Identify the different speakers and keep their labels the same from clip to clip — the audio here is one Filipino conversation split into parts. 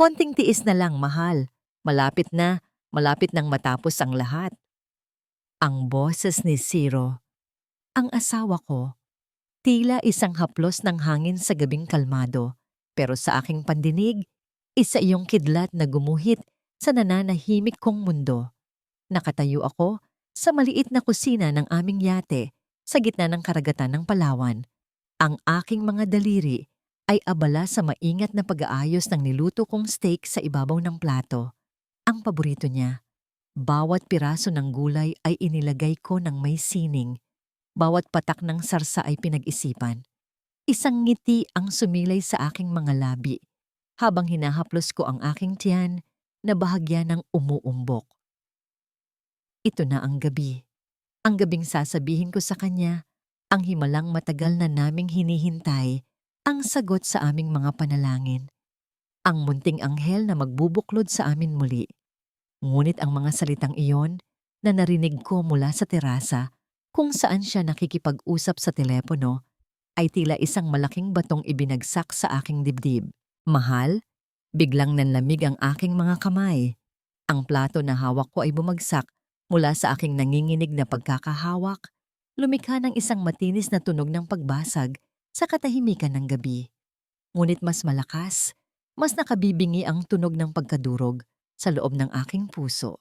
Speaker 1: Konting tiis na lang, mahal. Malapit nang matapos ang lahat. Ang boses ni Zero, ang asawa ko, tila isang haplos ng hangin sa gabing kalmado. Pero sa aking pandinig, isa iyong kidlat na gumuhit sa nananahimik kong mundo. Nakatayo ako sa maliit na kusina ng aming yate sa gitna ng karagatan ng Palawan. Ang aking mga daliri ay abala sa maingat na pag-aayos ng niluto kong steak sa ibabaw ng plato. Ang paborito niya. Bawat piraso ng gulay ay inilagay ko ng may sining. Bawat patak ng sarsa ay pinag-isipan. Isang ngiti ang sumilay sa aking mga labi habang hinahaplos ko ang aking tiyan na bahagya ng umuumbok. Ito na ang gabi. Ang gabing sasabihin ko sa kanya, ang himalang matagal na naming hinihintay, ang sagot sa aming mga panalangin. Ang munting anghel na magbubuklod sa amin muli. Ngunit ang mga salitang iyon na narinig ko mula sa terasa kung saan siya nakikipag-usap sa telepono ay tila isang malaking batong ibinagsak sa aking dibdib. Mahal, biglang nanlamig ang aking mga kamay. Ang plato na hawak ko ay bumagsak mula sa aking nanginginig na pagkakahawak, lumikha ng isang matinis na tunog ng pagbasag sa katahimikan ng gabi. Ngunit mas malakas, mas nakabibingi ang tunog ng pagkadurog sa loob ng aking puso.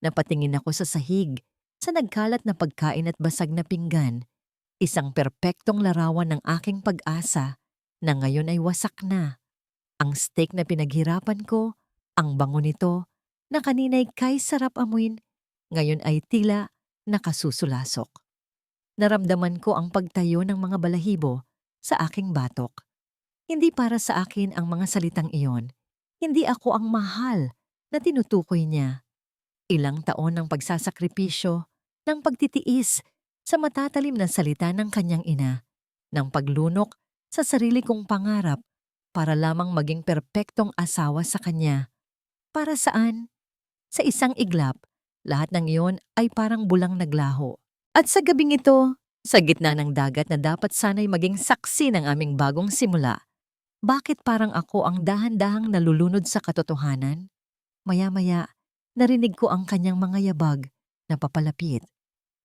Speaker 1: Napatingin ako sa sahig, sa nagkalat na pagkain at basag na pinggan, isang perpektong larawan ng aking pag-asa na ngayon ay wasak na. Ang steak na pinaghirapan ko, ang bango nito, na kanina'y kay sarap amuin, ngayon ay tila nakasusulasok. Naramdaman ko ang pagtayo ng mga balahibo sa aking batok. Hindi para sa akin ang mga salitang iyon. Hindi ako ang mahal na tinutukoy niya. Ilang taon ng pagsasakripisyo, ng pagtitiis sa matatalim na salita ng kanyang ina, ng paglunok sa sarili kong pangarap para lamang maging perpektong asawa sa kanya. Para saan? Sa isang iglap, lahat ng iyon ay parang bulang naglaho. At sa gabing ito, sa gitna ng dagat na dapat sana'y maging saksi ng aming bagong simula, bakit parang ako ang dahan-dahang nalulunod sa katotohanan? Maya-maya, narinig ko ang kanyang mga yabag na papalapit.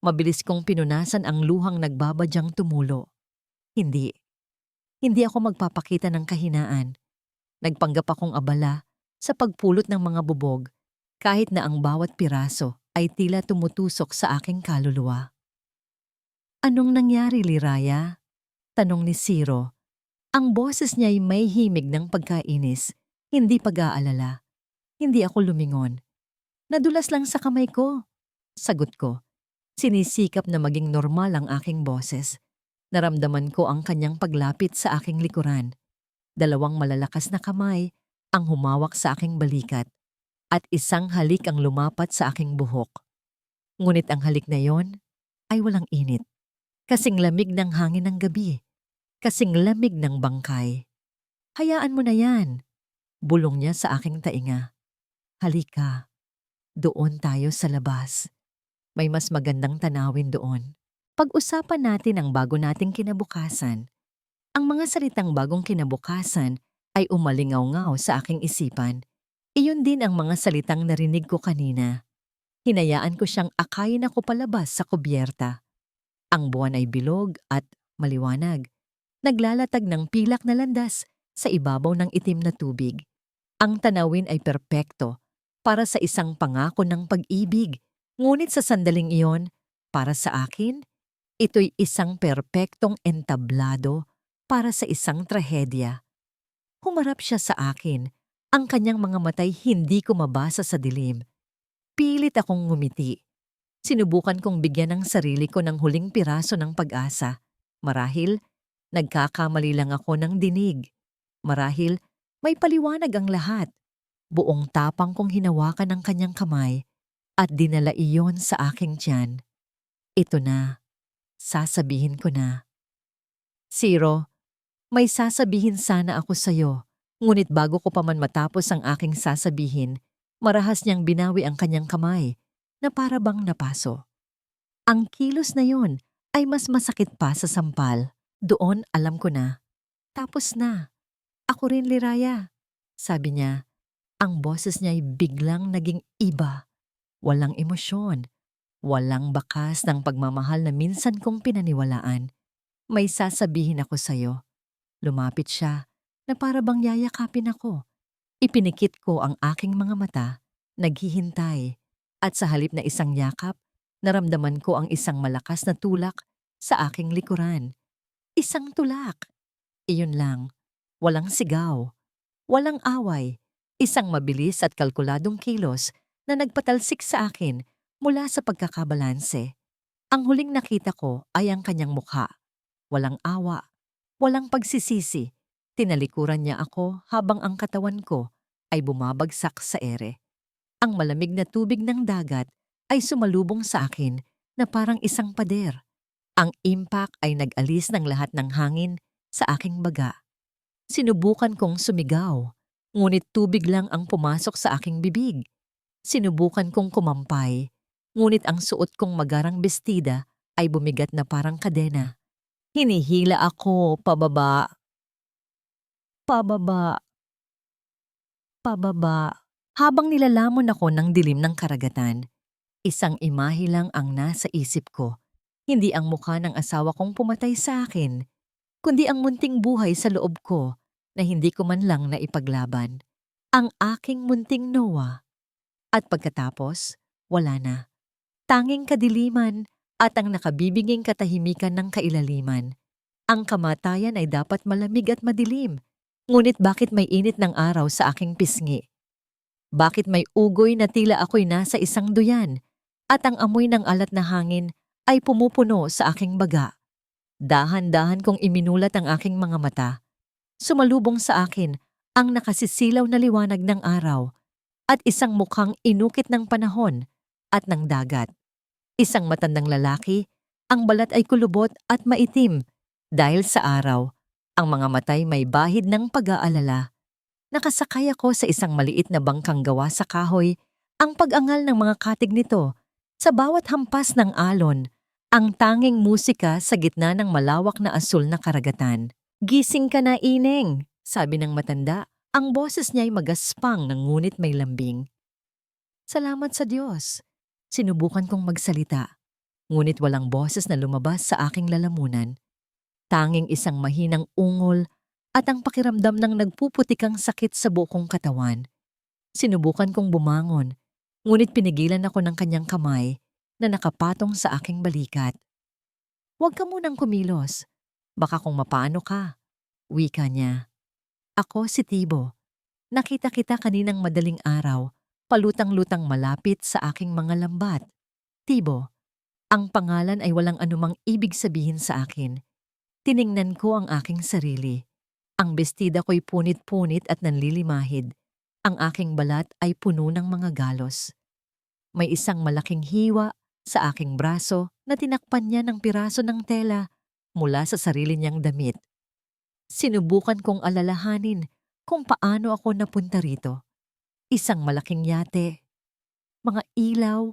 Speaker 1: Mabilis kong pinunasan ang luhang nagbabadyang tumulo. Hindi. Hindi ako magpapakita ng kahinaan. Nagpanggap akong abala sa pagpulot ng mga bubog kahit na ang bawat piraso ay tila tumutusok sa aking kaluluwa. Anong nangyari, Liraya? Tanong ni Zero. Ang boses niya ay may himig ng pagkainis, hindi pag-aalala. Hindi ako lumingon. Nadulas lang sa kamay ko. Sagot ko. Sinisikap na maging normal ang aking boses. Naramdaman ko ang kanyang paglapit sa aking likuran. Dalawang malalakas na kamay ang humawak sa aking balikat at isang halik ang lumapat sa aking buhok. Ngunit ang halik na yon ay walang init. Kasing lamig ng hangin ng gabi. Kasing lamig ng bangkay. Hayaan mo na yan. Bulong niya sa aking tainga. Halika, doon tayo sa labas. May mas magandang tanawin doon. Pag-usapan natin ang bago nating kinabukasan. Ang mga salitang bagong kinabukasan ay umalingaw-ngaw sa aking isipan. Iyon din ang mga salitang narinig ko kanina. Hinayaan ko siyang akayin ako palabas sa kubyerta. Ang buwan ay bilog at maliwanag. Naglalatag ng pilak na landas sa ibabaw ng itim na tubig. Ang tanawin ay perpekto para sa isang pangako ng pag-ibig. Ngunit sa sandaling iyon, para sa akin, ito'y isang perpektong entablado para sa isang trahedya. Humarap siya sa akin. Ang kanyang mga matay hindi ko mabasa sa dilim. Pilit akong ngumiti. Sinubukan kong bigyan ng sarili ko ng huling piraso ng pag-asa. Marahil, nagkakamali lang ako ng dinig. Marahil, may paliwanag ang lahat. Buong tapang kong hinawakan ang kanyang kamay at dinala iyon sa aking tiyan. Ito na. Sasabihin ko na. Zero, may sasabihin sana ako sa'yo. Ngunit bago ko pa man matapos ang aking sasabihin, marahas niyang binawi ang kanyang kamay na para bang napaso. Ang kilos na yon ay mas masakit pa sa sampal. Doon alam ko na. Tapos na. Ako rin, Liraya. Sabi niya, Ang boses niya ay biglang naging iba. Walang emosyon, walang bakas ng pagmamahal na minsan kong pinaniwalaan. May sasabihin ako sa'yo. Lumapit siya na para bang yayakapin ako. Ipinikit ko ang aking mga mata, naghihintay, at sa halip na isang yakap, naramdaman ko ang isang malakas na tulak sa aking likuran. Isang tulak. Iyon lang. Walang sigaw. Walang away. Isang mabilis at kalkuladong kilos na nagpatalsik sa akin mula sa pagkakabalanse. Ang huling nakita ko ay ang kanyang mukha. Walang awa. Walang pagsisisi. Tinalikuran niya ako habang ang katawan ko ay bumabagsak sa ere. Ang malamig na tubig ng dagat ay sumalubong sa akin na parang isang pader. Ang impact ay nag-alis ng lahat ng hangin sa aking baga. Sinubukan kong sumigaw, ngunit tubig lang ang pumasok sa aking bibig. Sinubukan kong kumampay, ngunit ang suot kong magarang bestida ay bumigat na parang kadena. Hinihila ako pababa, pababa, pababa. Habang nilalamon ako ng dilim ng karagatan, isang imahe lang ang nasa isip ko. Hindi ang mukha ng asawa kong pumatay sa akin, kundi ang munting buhay sa loob ko na hindi ko man lang naipaglaban. Ang aking munting Noah. At pagkatapos, wala na. Tanging kadiliman at ang nakabibiging katahimikan ng kailaliman. Ang kamatayan ay dapat malamig at madilim. Ngunit bakit may init ng araw sa aking pisngi? Bakit may ugoy na tila ako'y nasa isang duyan at ang amoy ng alat na hangin ay pumupuno sa aking baga? Dahan-dahan kong iminulat ang aking mga mata. Sumalubong sa akin ang nakasisilaw na liwanag ng araw at isang mukhang inukit ng panahon at ng dagat. Isang matandang lalaki, ang balat ay kulubot at maitim dahil sa araw. Ang mga matay may bahid ng pag-aalala. Nakasakay ako sa isang maliit na bangkang gawa sa kahoy. Ang pag-angal ng mga katig nito sa bawat hampas ng alon, ang tanging musika sa gitna ng malawak na asul na karagatan. "Gising ka na, Ineng," sabi ng matanda. Ang boses niya ay magaspang ngunit may lambing. Salamat sa Diyos. Sinubukan kong magsalita, ngunit walang boses na lumabas sa aking lalamunan. Tanging isang mahinang ungol at ang pakiramdam ng nagpuputikang sakit sa buong katawan. Sinubukan kong bumangon, ngunit pinigilan ako ng kanyang kamay na nakapatong sa aking balikat. "Huwag ka munang kumilos. Baka kung mapaano ka," wika niya. Ako si Tibo. Nakita kita kaninang madaling araw, palutang-lutang malapit sa aking mga lambat. Tibo, ang pangalan ay walang anumang ibig sabihin sa akin. Tiningnan ko ang aking sarili. Ang bestida ko'y punit-punit at nanlilimahid. Ang aking balat ay puno ng mga galos. May isang malaking hiwa sa aking braso na tinakpan niya ng piraso ng tela mula sa sarili niyang damit. Sinubukan kong alalahanin kung paano ako napunta rito. Isang malaking yate, mga ilaw,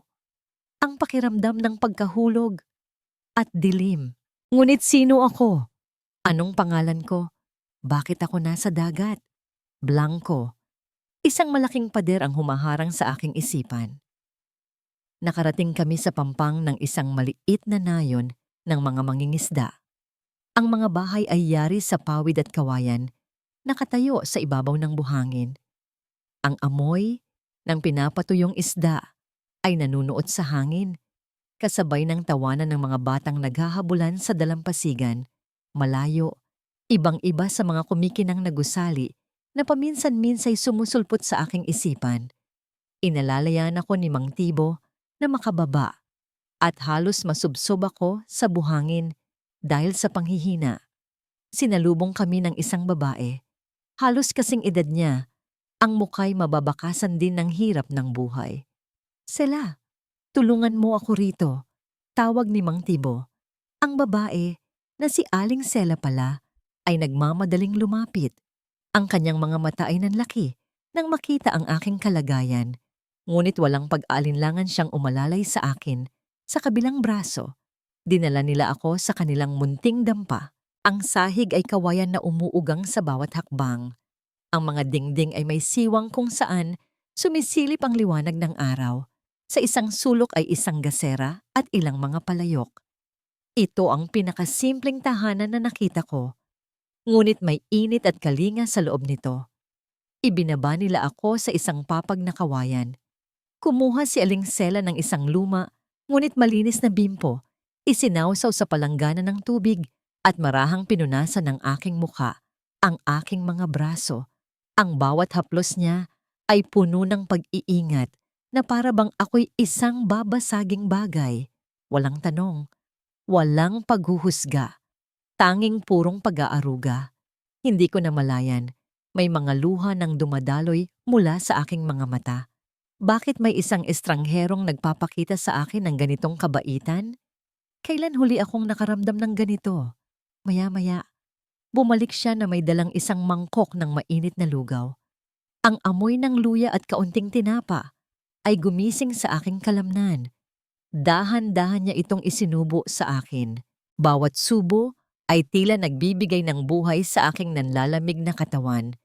Speaker 1: ang pakiramdam ng pagkahulog, at dilim. Ngunit sino ako? Anong pangalan ko? Bakit ako nasa dagat? Blanco. Isang malaking pader ang humaharang sa aking isipan. Nakarating kami sa pampang ng isang maliit na nayon ng mga mangingisda. Ang mga bahay ay yari sa pawid at kawayan, nakatayo sa ibabaw ng buhangin. Ang amoy ng pinapatuyong isda ay nanunuot sa hangin, kasabay ng tawanan ng mga batang naghahabulan sa dalampasigan, malayo. Ibang-iba sa mga kumikinang na gusali na paminsan-minsay sumusulpot sa aking isipan. Inalalayan ako ni Mang Tibo na makababa at halos masubsob ako sa buhangin dahil sa panghihina. Sinalubong kami ng isang babae. Halos kasing edad niya, ang mukha'y mababakasan din ng hirap ng buhay. "Sela, tulungan mo ako rito," tawag ni Mang Tibo. Ang babae, na si Aling Sela pala, ay nagmamadaling lumapit. Ang kanyang mga mata ay nanlaki nang makita ang aking kalagayan, ngunit walang pag-alinlangan siyang umalalay sa akin. Sa kabilang braso, dinala nila ako sa kanilang munting dampa. Ang sahig ay kawayan na umuugang sa bawat hakbang. Ang mga dingding ay may siwang kung saan sumisilip ang liwanag ng araw. Sa isang sulok ay isang gasera at ilang mga palayok. Ito ang pinakasimpleng tahanan na nakita ko, ngunit may init at kalinga sa loob nito. Ibinaba nila ako sa isang papag na kawayan. Kumuha si Aling Sela ng isang luma, ngunit malinis na bimpo, isinawsaw sa palanggana ng tubig at marahang pinunasan ng aking mukha, ang aking mga braso. Ang bawat haplos niya ay puno ng pag-iingat na para bang ako'y isang babasaging bagay. Walang tanong, walang paghuhusga, tanging purong pag-aaruga. Hindi ko namalayan, may mga luha ng dumadaloy mula sa aking mga mata. Bakit may isang estrangherong nagpapakita sa akin ng ganitong kabaitan? Kailan huli akong nakaramdam ng ganito? Maya-maya, bumalik siya na may dalang isang mangkok ng mainit na lugaw. Ang amoy ng luya at kaunting tinapa ay gumising sa aking kalamnan. Dahan-dahan niya itong isinubo sa akin. Bawat subo ay tila nagbibigay ng buhay sa aking nanlalamig na katawan.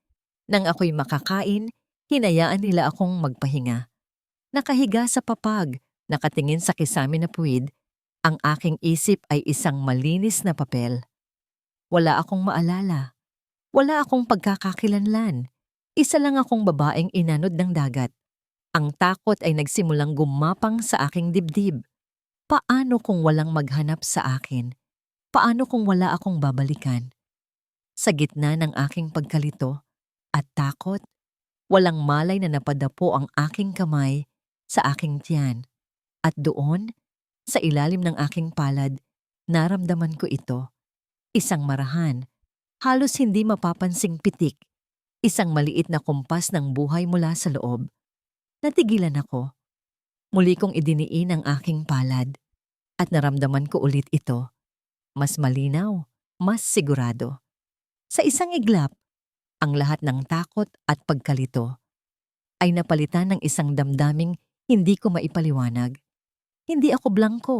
Speaker 1: Nang ako'y makakain, hinayaan nila akong magpahinga. Nakahiga sa papag, nakatingin sa kisame na puwid, ang aking isip ay isang malinis na papel. Wala akong maalala. Wala akong pagkakakilanlan. Isa lang akong babaeng inanod ng dagat. Ang takot ay nagsimulang gumapang sa aking dibdib. Paano kung walang maghanap sa akin? Paano kung wala akong babalikan? Sa gitna ng aking pagkalito at takot, walang malay na napadapo ang aking kamay sa aking tiyan. At doon, sa ilalim ng aking palad, naramdaman ko ito. Isang marahan, halos hindi mapapansing pitik. Isang maliit na kumpas ng buhay mula sa loob. Natigilan ako. Muli kong idiniin ang aking palad. At naramdaman ko ulit ito. Mas malinaw, mas sigurado. Sa isang iglap, ang lahat ng takot at pagkalito ay napalitan ng isang damdaming hindi ko maipaliwanag. Hindi ako blangko.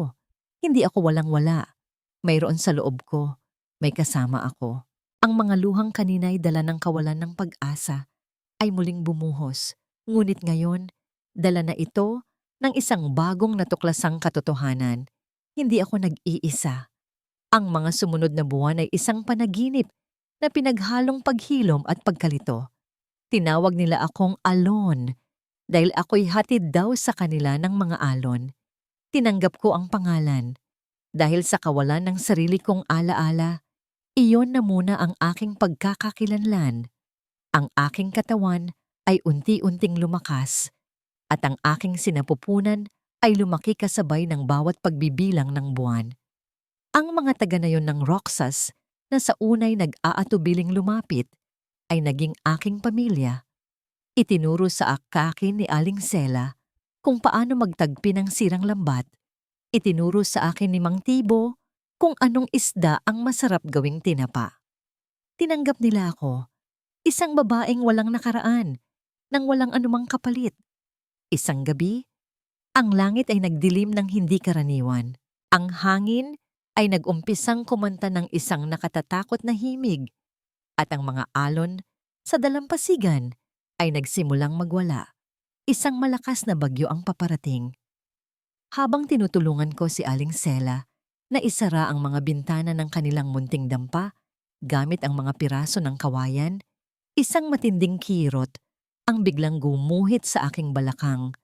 Speaker 1: Hindi ako walang-wala. Mayroon sa loob ko. May kasama ako. Ang mga luhang kanina'y dala ng kawalan ng pag-asa ay muling bumuhos. Ngunit ngayon, dala na ito ng isang bagong natuklasang katotohanan. Hindi ako nag-iisa. Ang mga sumunod na buwan ay isang panaginip na pinaghalong paghilom at pagkalito. Tinawag nila akong alon dahil ako'y hatid daw sa kanila ng mga alon. Tinanggap ko ang pangalan dahil sa kawalan ng sarili kong alaala, iyon na muna ang aking pagkakakilanlan. Ang aking katawan ay unti-unting lumakas at ang aking sinapupunan ay lumaki kasabay ng bawat pagbibilang ng buwan. Ang mga taga na yon ng Roxas na sa unay nag-aatubiling lumapit ay naging aking pamilya. Itinuro sa akin ni Aling Sela kung paano magtagpi ng sirang lambat. Itinuro sa akin ni Mang Tibo kung anong isda ang masarap gawing tinapa. Tinanggap nila ako, isang babaeng walang nakaraan, nang walang anumang kapalit. Isang gabi, ang langit ay nagdilim ng hindi karaniwan. Ang hangin ay nag-umpisang kumanta ng isang nakatatakot na himig at ang mga alon sa dalampasigan ay nagsimulang magwala. Isang malakas na bagyo ang paparating. Habang tinutulungan ko si Aling Sela na isara ang mga bintana ng kanilang munting dampa gamit ang mga piraso ng kawayan, isang matinding kirot ang biglang gumuhit sa aking balakang,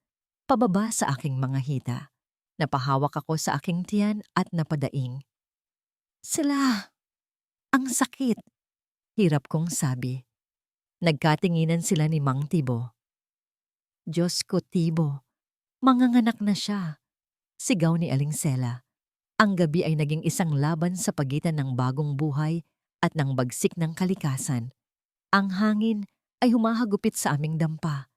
Speaker 1: pababa sa aking mga hita. Napahawak ako sa aking tiyan at napadaing. Sila, ang sakit, hirap kong sabi. Nagkatinginan sila ni Mang Tibo. Diyos ko, Tibo, manganganak na siya, sigaw ni Aling Sela. Ang gabi ay naging isang laban sa pagitan ng bagong buhay at ng bagsik ng kalikasan. Ang hangin ay humahagupit sa aming dampa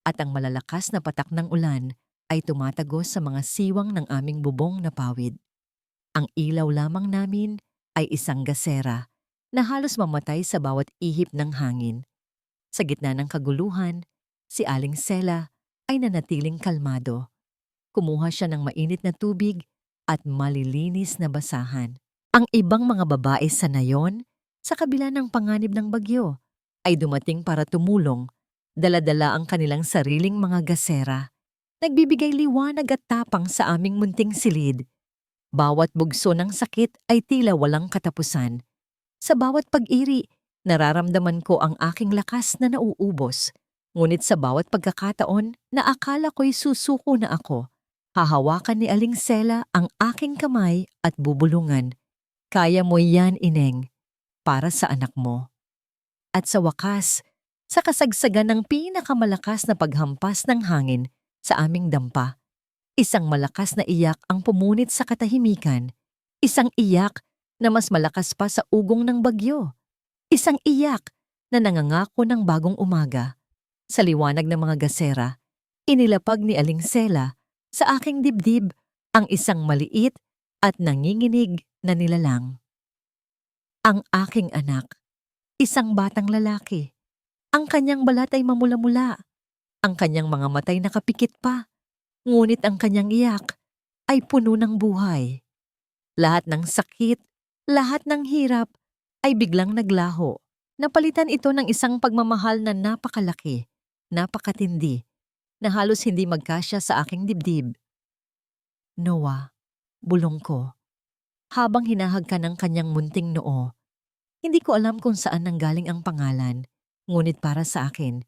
Speaker 1: at ang malalakas na patak ng ulan ay tumatagos sa mga siwang ng aming bubong na pawid. Ang ilaw lamang namin ay isang gasera na halos mamatay sa bawat ihip ng hangin. Sa gitna ng kaguluhan, si Aling Sela ay nanatiling kalmado. Kumuha siya ng mainit na tubig at malilinis na basahan. Ang ibang mga babae sa nayon, sa kabila ng panganib ng bagyo, ay dumating para tumulong, dala-dala ang kanilang sariling mga gasera. Nagbibigay liwanag at tapang sa aming munting silid. Bawat bugso ng sakit ay tila walang katapusan. Sa bawat pag-iri, nararamdaman ko ang aking lakas na nauubos. Ngunit sa bawat pagkakataon na akala ko'y susuko na ako, hahawakan ni Aling Sela ang aking kamay at bubulungan. Kaya mo yan, Ineng, para sa anak mo. At sa wakas, sa kasagsagan ng pinakamalakas na paghampas ng hangin sa aming dampa, isang malakas na iyak ang pumunit sa katahimikan. Isang iyak na mas malakas pa sa ugong ng bagyo. Isang iyak na nangangako ng bagong umaga. Sa liwanag ng mga gasera, inilapag ni Aling Sela sa aking dibdib ang isang maliit at nanginginig na nilalang. Ang aking anak, isang batang lalaki. Ang kanyang balat ay mamula-mula. Ang kanyang mga matay nakapikit pa. Ngunit ang kanyang iyak ay puno ng buhay. Lahat ng sakit, lahat ng hirap ay biglang naglaho. Napalitan ito ng isang pagmamahal na napakalaki, napakatindi, na halos hindi magkasya sa aking dibdib. Noah, bulong ko, habang hinahag ng kanyang munting noo. Hindi ko alam kung saan nanggaling ang pangalan, ngunit para sa akin,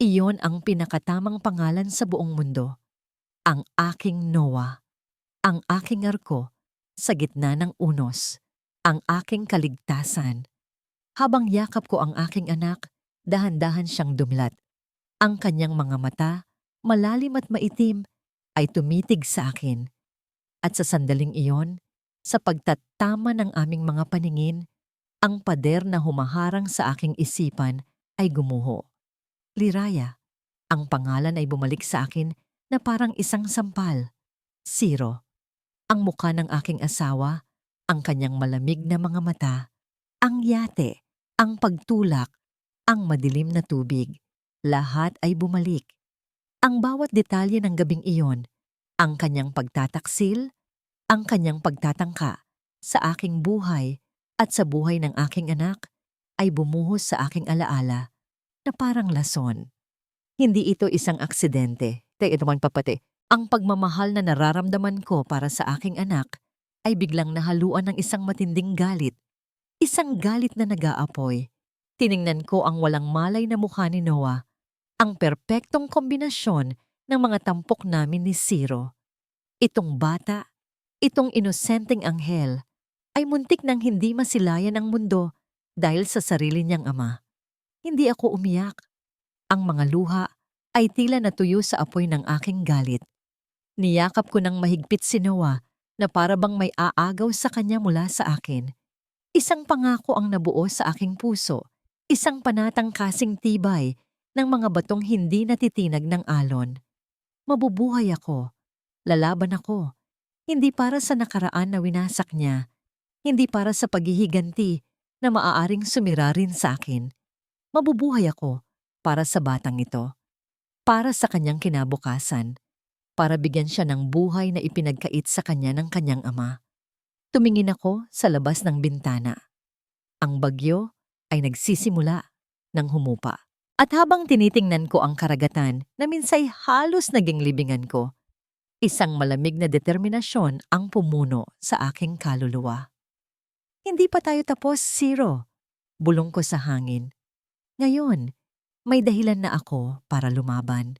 Speaker 1: iyon ang pinakatamang pangalan sa buong mundo. Ang aking Noah, ang aking arko sa gitna ng unos, ang aking kaligtasan. Habang yakap ko ang aking anak, dahan-dahan siyang dumlat. Ang kanyang mga mata, malalim at maitim, ay tumitig sa akin. At sa sandaling iyon, sa pagtatama ng aming mga paningin, ang pader na humaharang sa aking isipan ay gumuho. Liraya, ang pangalan ay bumalik sa akin na parang isang sampal. Siro, ang mukha ng aking asawa, ang kanyang malamig na mga mata, ang yate, ang pagtulak, ang madilim na tubig. Lahat ay bumalik. Ang bawat detalye ng gabing iyon, ang kanyang pagtataksil, ang kanyang pagtatangka sa aking buhay at sa buhay ng aking anak, ay bumuhos sa aking alaala na parang lason. Hindi ito isang aksidente. Ito man papate. Ang pagmamahal na nararamdaman ko para sa aking anak ay biglang nahaluan ng isang matinding galit. Isang galit na nag-aapoy. Tiningnan ko ang walang malay na mukha ni Noah. Ang perpektong kombinasyon ng mga tampok namin ni Siro. Itong bata, itong inosenteng anghel, ay muntik nang hindi masilayan ang mundo dahil sa sarili niyang ama. Hindi ako umiyak. Ang mga luha ay tila natuyo sa apoy ng aking galit. Niyakap ko ng mahigpit si Noah na para bang may aagaw sa kanya mula sa akin. Isang pangako ang nabuo sa aking puso, isang panatang kasing tibay ng mga batong hindi natitinag ng alon. Mabubuhay ako, lalaban ako, hindi para sa nakaraan na winasak niya, hindi para sa paghihiganti na maaaring sumira rin sa akin. Mabubuhay ako para sa batang ito. Para sa kanyang kinabukasan, para bigyan siya ng buhay na ipinagkait sa kanya ng kanyang ama. Tumingin ako sa labas ng bintana. Ang bagyo ay nagsisimula ng humupa. At habang tinitingnan ko ang karagatan na minsay halos naging libingan ko, isang malamig na determinasyon ang pumuno sa aking kaluluwa. Hindi pa tayo tapos, Siro. Bulong ko sa hangin. Ngayon, may dahilan na ako para lumaban.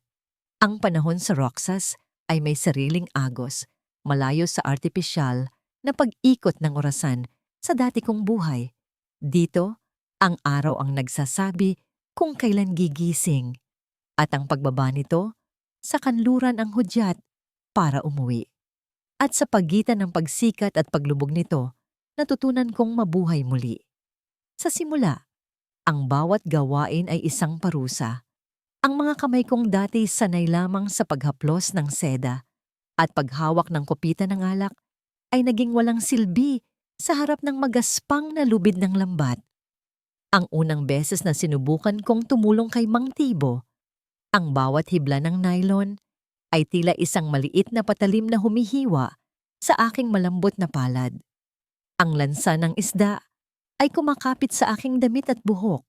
Speaker 1: Ang panahon sa Roxas ay may sariling agos, malayo sa artipisyal na pag-ikot ng orasan sa dati kong buhay. Dito, ang araw ang nagsasabi kung kailan gigising, at ang pagbaba nito, sa kanluran ang hudyat para umuwi. At sa pagitan ng pagsikat at paglubog nito, natutunan kong mabuhay muli. Sa simula, ang bawat gawain ay isang parusa. Ang mga kamay kong dati sanay lamang sa paghaplos ng seda at paghawak ng kopita ng alak ay naging walang silbi sa harap ng magaspang na lubid ng lambat. Ang unang beses na sinubukan kong tumulong kay Mang Tibo, ang bawat hibla ng nylon ay tila isang maliit na patalim na humihiwa sa aking malambot na palad. Ang lansa ng isda ay kumakapit sa aking damit at buhok.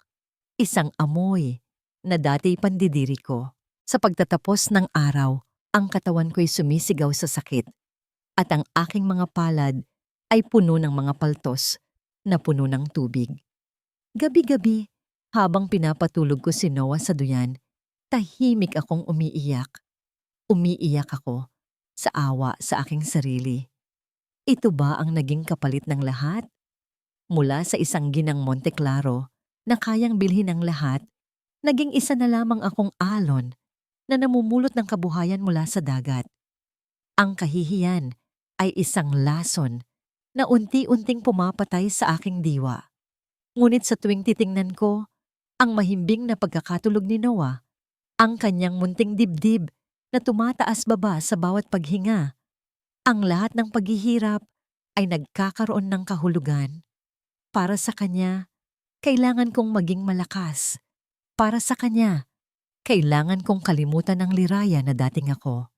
Speaker 1: Isang amoy na dati pandidiri ko. Sa pagtatapos ng araw, ang katawan ko'y sumisigaw sa sakit at ang aking mga palad ay puno ng mga paltos na puno ng tubig. Gabi-gabi, habang pinapatulog ko si Noah sa duyan, tahimik akong umiiyak. Umiiyak ako sa awa sa aking sarili. Ito ba ang naging kapalit ng lahat? Mula sa isang ginang Monte Claro na kayang bilhin ang lahat, naging isa na lamang akong alon na namumulot ng kabuhayan mula sa dagat. Ang kahihiyan ay isang lason na unti-unting pumapatay sa aking diwa. Ngunit sa tuwing titingnan ko, ang mahimbing na pagkakatulog ni Noah, ang kanyang munting dibdib na tumataas baba sa bawat paghinga, ang lahat ng paghihirap ay nagkakaroon ng kahulugan. Para sa kanya, kailangan kong maging malakas. Para sa kanya, kailangan kong kalimutan ang liraya na dating ako.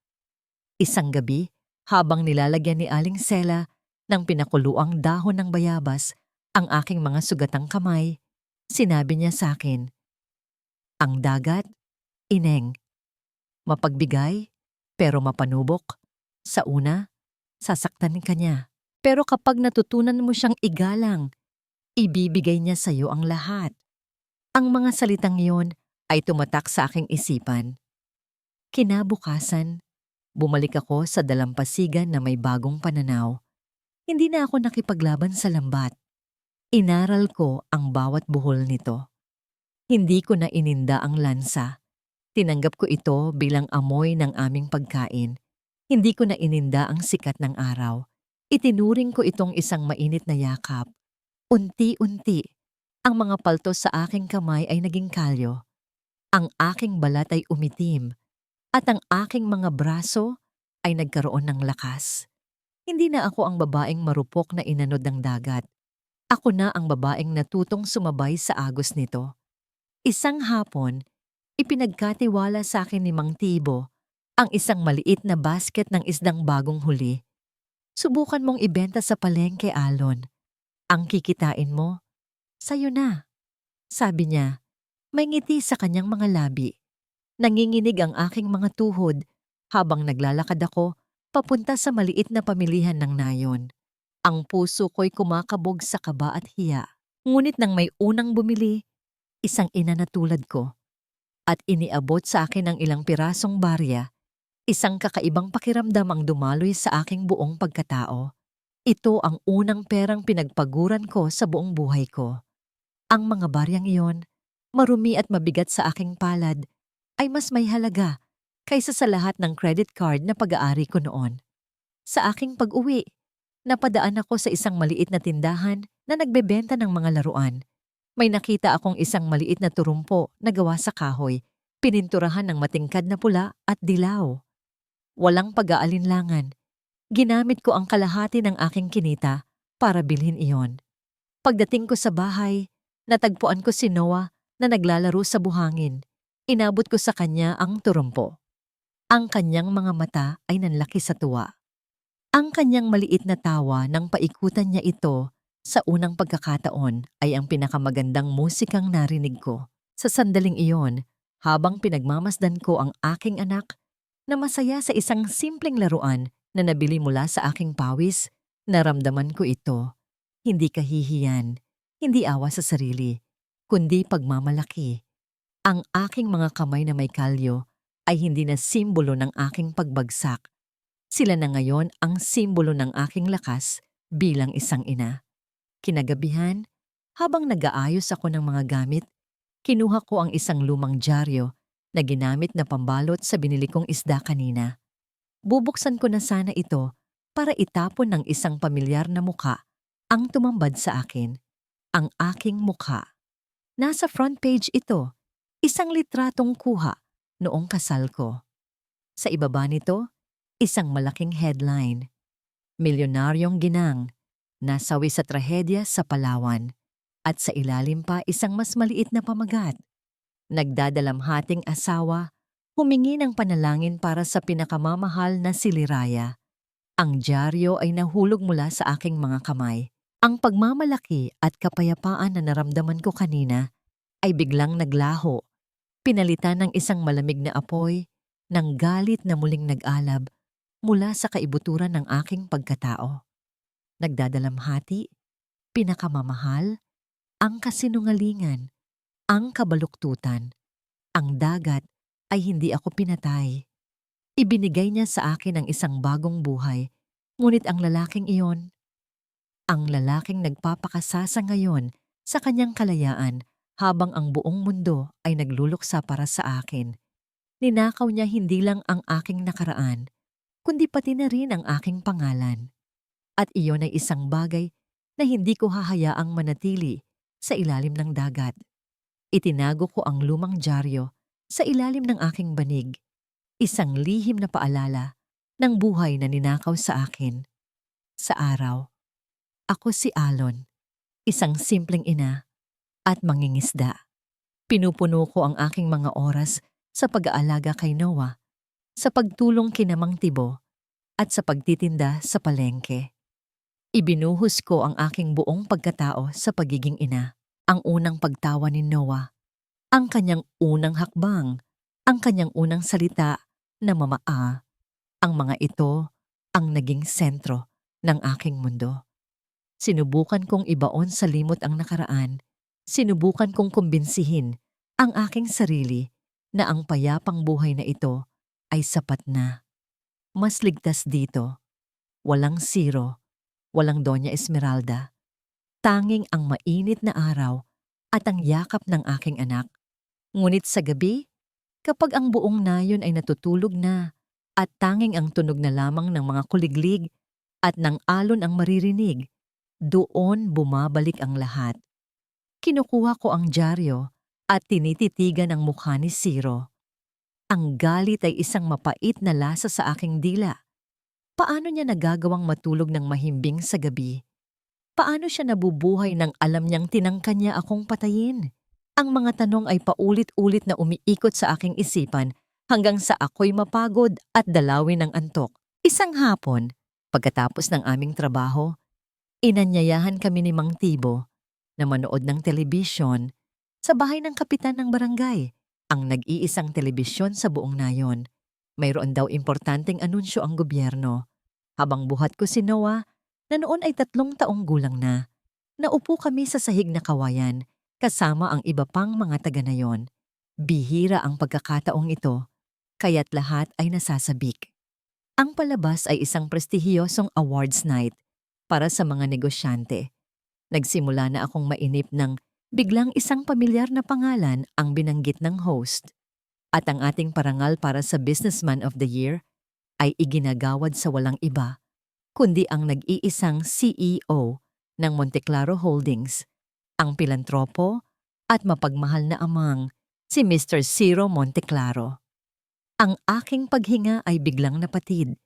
Speaker 1: Isang gabi, habang nilalagyan ni Aling Sela ng pinakuluang dahon ng bayabas ang aking mga sugatang kamay, sinabi niya sa akin, "Ang dagat, Ineng, mapagbigay pero mapanubok. Sa una, sasaktan ka niya. Pero kapag natutunan mo siyang igalang, ibibigay niya sa iyo ang lahat." Ang mga salitang iyon ay tumatak sa aking isipan. Kinabukasan, bumalik ako sa dalampasigan na may bagong pananaw. Hindi na ako nakipaglaban sa lambat. Inaral ko ang bawat buhol nito. Hindi ko na ininda ang lansa. Tinanggap ko ito bilang amoy ng aming pagkain. Hindi ko na ininda ang sikat ng araw. Itinuring ko itong isang mainit na yakap. Unti-unti, ang mga paltos sa aking kamay ay naging kalyo. Ang aking balat ay umitim at ang aking mga braso ay nagkaroon ng lakas. Hindi na ako ang babaeng marupok na inanod ng dagat. Ako na ang babaeng natutong sumabay sa agos nito. Isang hapon, ipinagkatiwala sa akin ni Mang Tibo ang isang maliit na basket ng isdang bagong huli. "Subukan mong ibenta sa palengke, Alon. Ang kikitain mo, sa'yo na." Sabi niya, may ngiti sa kanyang mga labi. Nanginginig ang aking mga tuhod habang naglalakad ako papunta sa maliit na pamilihan ng nayon. Ang puso ko'y kumakabog sa kaba at hiya. Ngunit nang may unang bumili, isang ina na tulad ko, at iniabot sa akin ang ilang pirasong barya, isang kakaibang pakiramdam ang dumaloy sa aking buong pagkatao. Ito ang unang perang pinagpaguran ko sa buong buhay ko. Ang mga baryang iyon, marumi at mabigat sa aking palad, ay mas may halaga kaysa sa lahat ng credit card na pag-aari ko noon. Sa aking pag-uwi, napadaan ako sa isang maliit na tindahan na nagbebenta ng mga laruan. May nakita akong isang maliit na turumpo na gawa sa kahoy, pininturahan ng matingkad na pula at dilaw. Walang pag-aalinlangan. Ginamit ko ang kalahati ng aking kinita para bilhin iyon. Pagdating ko sa bahay, natagpuan ko si Noah na naglalaro sa buhangin. Inabot ko sa kanya ang turumpo. Ang kanyang mga mata ay nanlaki sa tuwa. Ang kanyang maliit na tawa nang paikutan niya ito sa unang pagkakataon ay ang pinakamagandang musikang narinig ko. Sa sandaling iyon, habang pinagmamasdan ko ang aking anak na masaya sa isang simpleng laruan na nabili mula sa aking pawis, naramdaman ko ito. Hindi kahihiyan, hindi awa sa sarili, kundi pagmamalaki. Ang aking mga kamay na may kalyo ay hindi na simbolo ng aking pagbagsak. Sila na ngayon ang simbolo ng aking lakas bilang isang ina. Kinagabihan, habang nag-aayos ako ng mga gamit, kinuha ko ang isang lumang dyaryo na ginamit na pambalot sa binili kong isda kanina. Bubuksan ko na sana ito para itapon ng isang pamilyar na muka ang tumambad sa akin, ang aking mukha. Nasa front page ito, isang litratong kuha noong kasal ko. Sa ibaba nito, isang malaking headline, "Milyonaryong ginang, nasawi sa trahedya sa Palawan." At sa ilalim pa isang mas maliit na pamagat, "Nagdadalamhating asawa, humingi ng panalangin para sa pinakamamahal na si Liraya." Ang dyaryo ay nahulog mula sa aking mga kamay. Ang pagmamalaki at kapayapaan na naramdaman ko kanina ay biglang naglaho, pinalitan ng isang malamig na apoy, ng galit na muling nag-alab mula sa kaibuturan ng aking pagkatao. Nagdadalamhati, pinakamamahal, ang kasinungalingan, ang kabaluktutan, ang dagat ay hindi ako pinatay. Ibinigay niya sa akin ang isang bagong buhay, ngunit ang lalaking iyon, ang lalaking nagpapakasasa ngayon sa kanyang kalayaan habang ang buong mundo ay nagluluksa para sa akin. Ninakaw niya hindi lang ang aking nakaraan, kundi pati na rin ang aking pangalan. At iyon ay isang bagay na hindi ko hahayaang manatili sa ilalim ng dagat. Itinago ko ang lumang dyaryo sa ilalim ng aking banig, isang lihim na paalala ng buhay na ninakaw sa akin. Sa araw, ako si Alon, isang simpleng ina at mangingisda. Pinupuno ko ang aking mga oras sa pag-aalaga kay Noah, sa pagtulong kina Mang Tibo, at sa pagtitinda sa palengke. Ibinuhos ko ang aking buong pagkatao sa pagiging ina, ang unang pagtawa ni Noah, ang kanyang unang hakbang, ang kanyang unang salita na mamaa. Ang mga ito ang naging sentro ng aking mundo. Sinubukan kong ibaon sa limot ang nakaraan, sinubukan kong kumbinsihin ang aking sarili na ang payapang buhay na ito ay sapat na. Mas ligtas dito, walang Ciro, walang Doña Esmeralda, tanging ang mainit na araw at ang yakap ng aking anak. Ngunit sa gabi, kapag ang buong nayon ay natutulog na at tanging ang tunog na lamang ng mga kuliglig at ng alon ang maririnig, doon bumabalik ang lahat. Kinukuha ko ang dyaryo at tinititigan ang mukha ni Ciro. Ang galit ay isang mapait na lasa sa aking dila. Paano niya nagagawang matulog ng mahimbing sa gabi? Paano siya nabubuhay nang alam niyang tinangka niya akong patayin? Ang mga tanong ay paulit-ulit na umiikot sa aking isipan hanggang sa ako'y mapagod at dalawin ng antok. Isang hapon, pagkatapos ng aming trabaho, inanyayahan kami ni Mang Tibo na manood ng telebisyon sa bahay ng kapitan ng barangay, ang nag-iisang telebisyon sa buong nayon. Mayroon daw importanteng anunsyo ang gobyerno. Habang buhat ko si Noah, na noon ay 3 taong gulang na, naupo kami sa sahig na kawayan kasama ang iba pang mga taga nayon. Bihira ang pagkakataong ito, kaya't lahat ay nasasabik. Ang palabas ay isang prestihiyosong awards night para sa mga negosyante. Nagsimula na akong mainip ng biglang isang pamilyar na pangalan ang binanggit ng host. At ang ating parangal para sa Businessman of the Year ay iginagawad sa walang iba, kundi ang nag-iisang CEO ng Monteclaro Holdings, ang pilantropo at mapagmahal na amang si Mr. Ciro Monteclaro. Ang aking paghinga ay biglang napatid.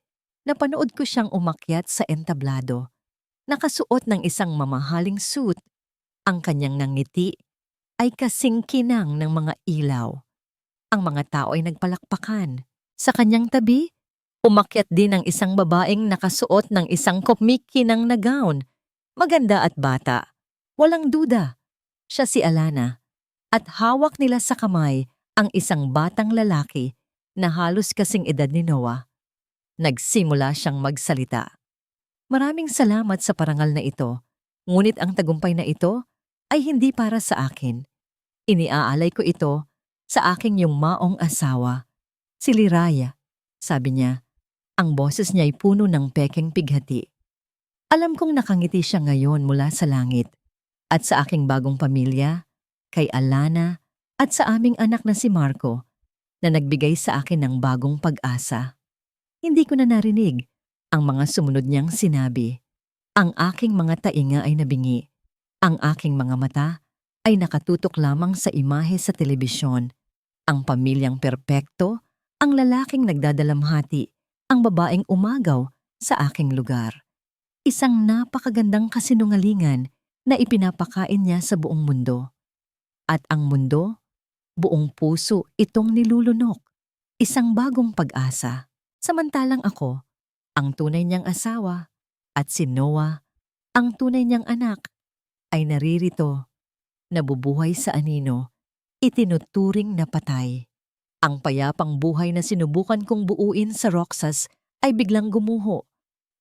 Speaker 1: Napanood ko siyang umakyat sa entablado. Nakasuot ng isang mamahaling suit. Ang kanyang nangiti ay kasing kinang ng mga ilaw. Ang mga tao ay nagpalakpakan. Sa kanyang tabi, umakyat din ang isang babaeng nakasuot ng isang kopmikinang na gown. Maganda at bata. Walang duda. Siya si Alana. At hawak nila sa kamay ang isang batang lalaki na halos kasing edad ni Noah. Nagsimula siyang magsalita. Maraming salamat sa parangal na ito, ngunit ang tagumpay na ito ay hindi para sa akin. Iniaalay ko ito sa aking yungmaong asawa, si Liraya. Sabi niya, ang boses niya ay puno ng pekeng pighati. Alam kong nakangiti siya ngayon mula sa langit at sa aking bagong pamilya, kay Alana at sa aming anak na si Marco na nagbigay sa akin ng bagong pag-asa. Hindi ko na narinig ang mga sumunod niyang sinabi. Ang aking mga tainga ay nabingi. Ang aking mga mata ay nakatutok lamang sa imahe sa telebisyon. Ang pamilyang perpekto, ang lalaking nagdadalamhati, ang babaeng umagaw sa aking lugar. Isang napakagandang kasinungalingan na ipinapakain niya sa buong mundo. At ang mundo, buong puso itong nilulunok. Isang bagong pag-asa. Samantalang ako, ang tunay niyang asawa, at si Noah, ang tunay niyang anak, ay naririto, nabubuhay sa anino Itinuturing na patay. Ang payapang buhay na sinubukan kong buuin sa Roxas ay biglang gumuho.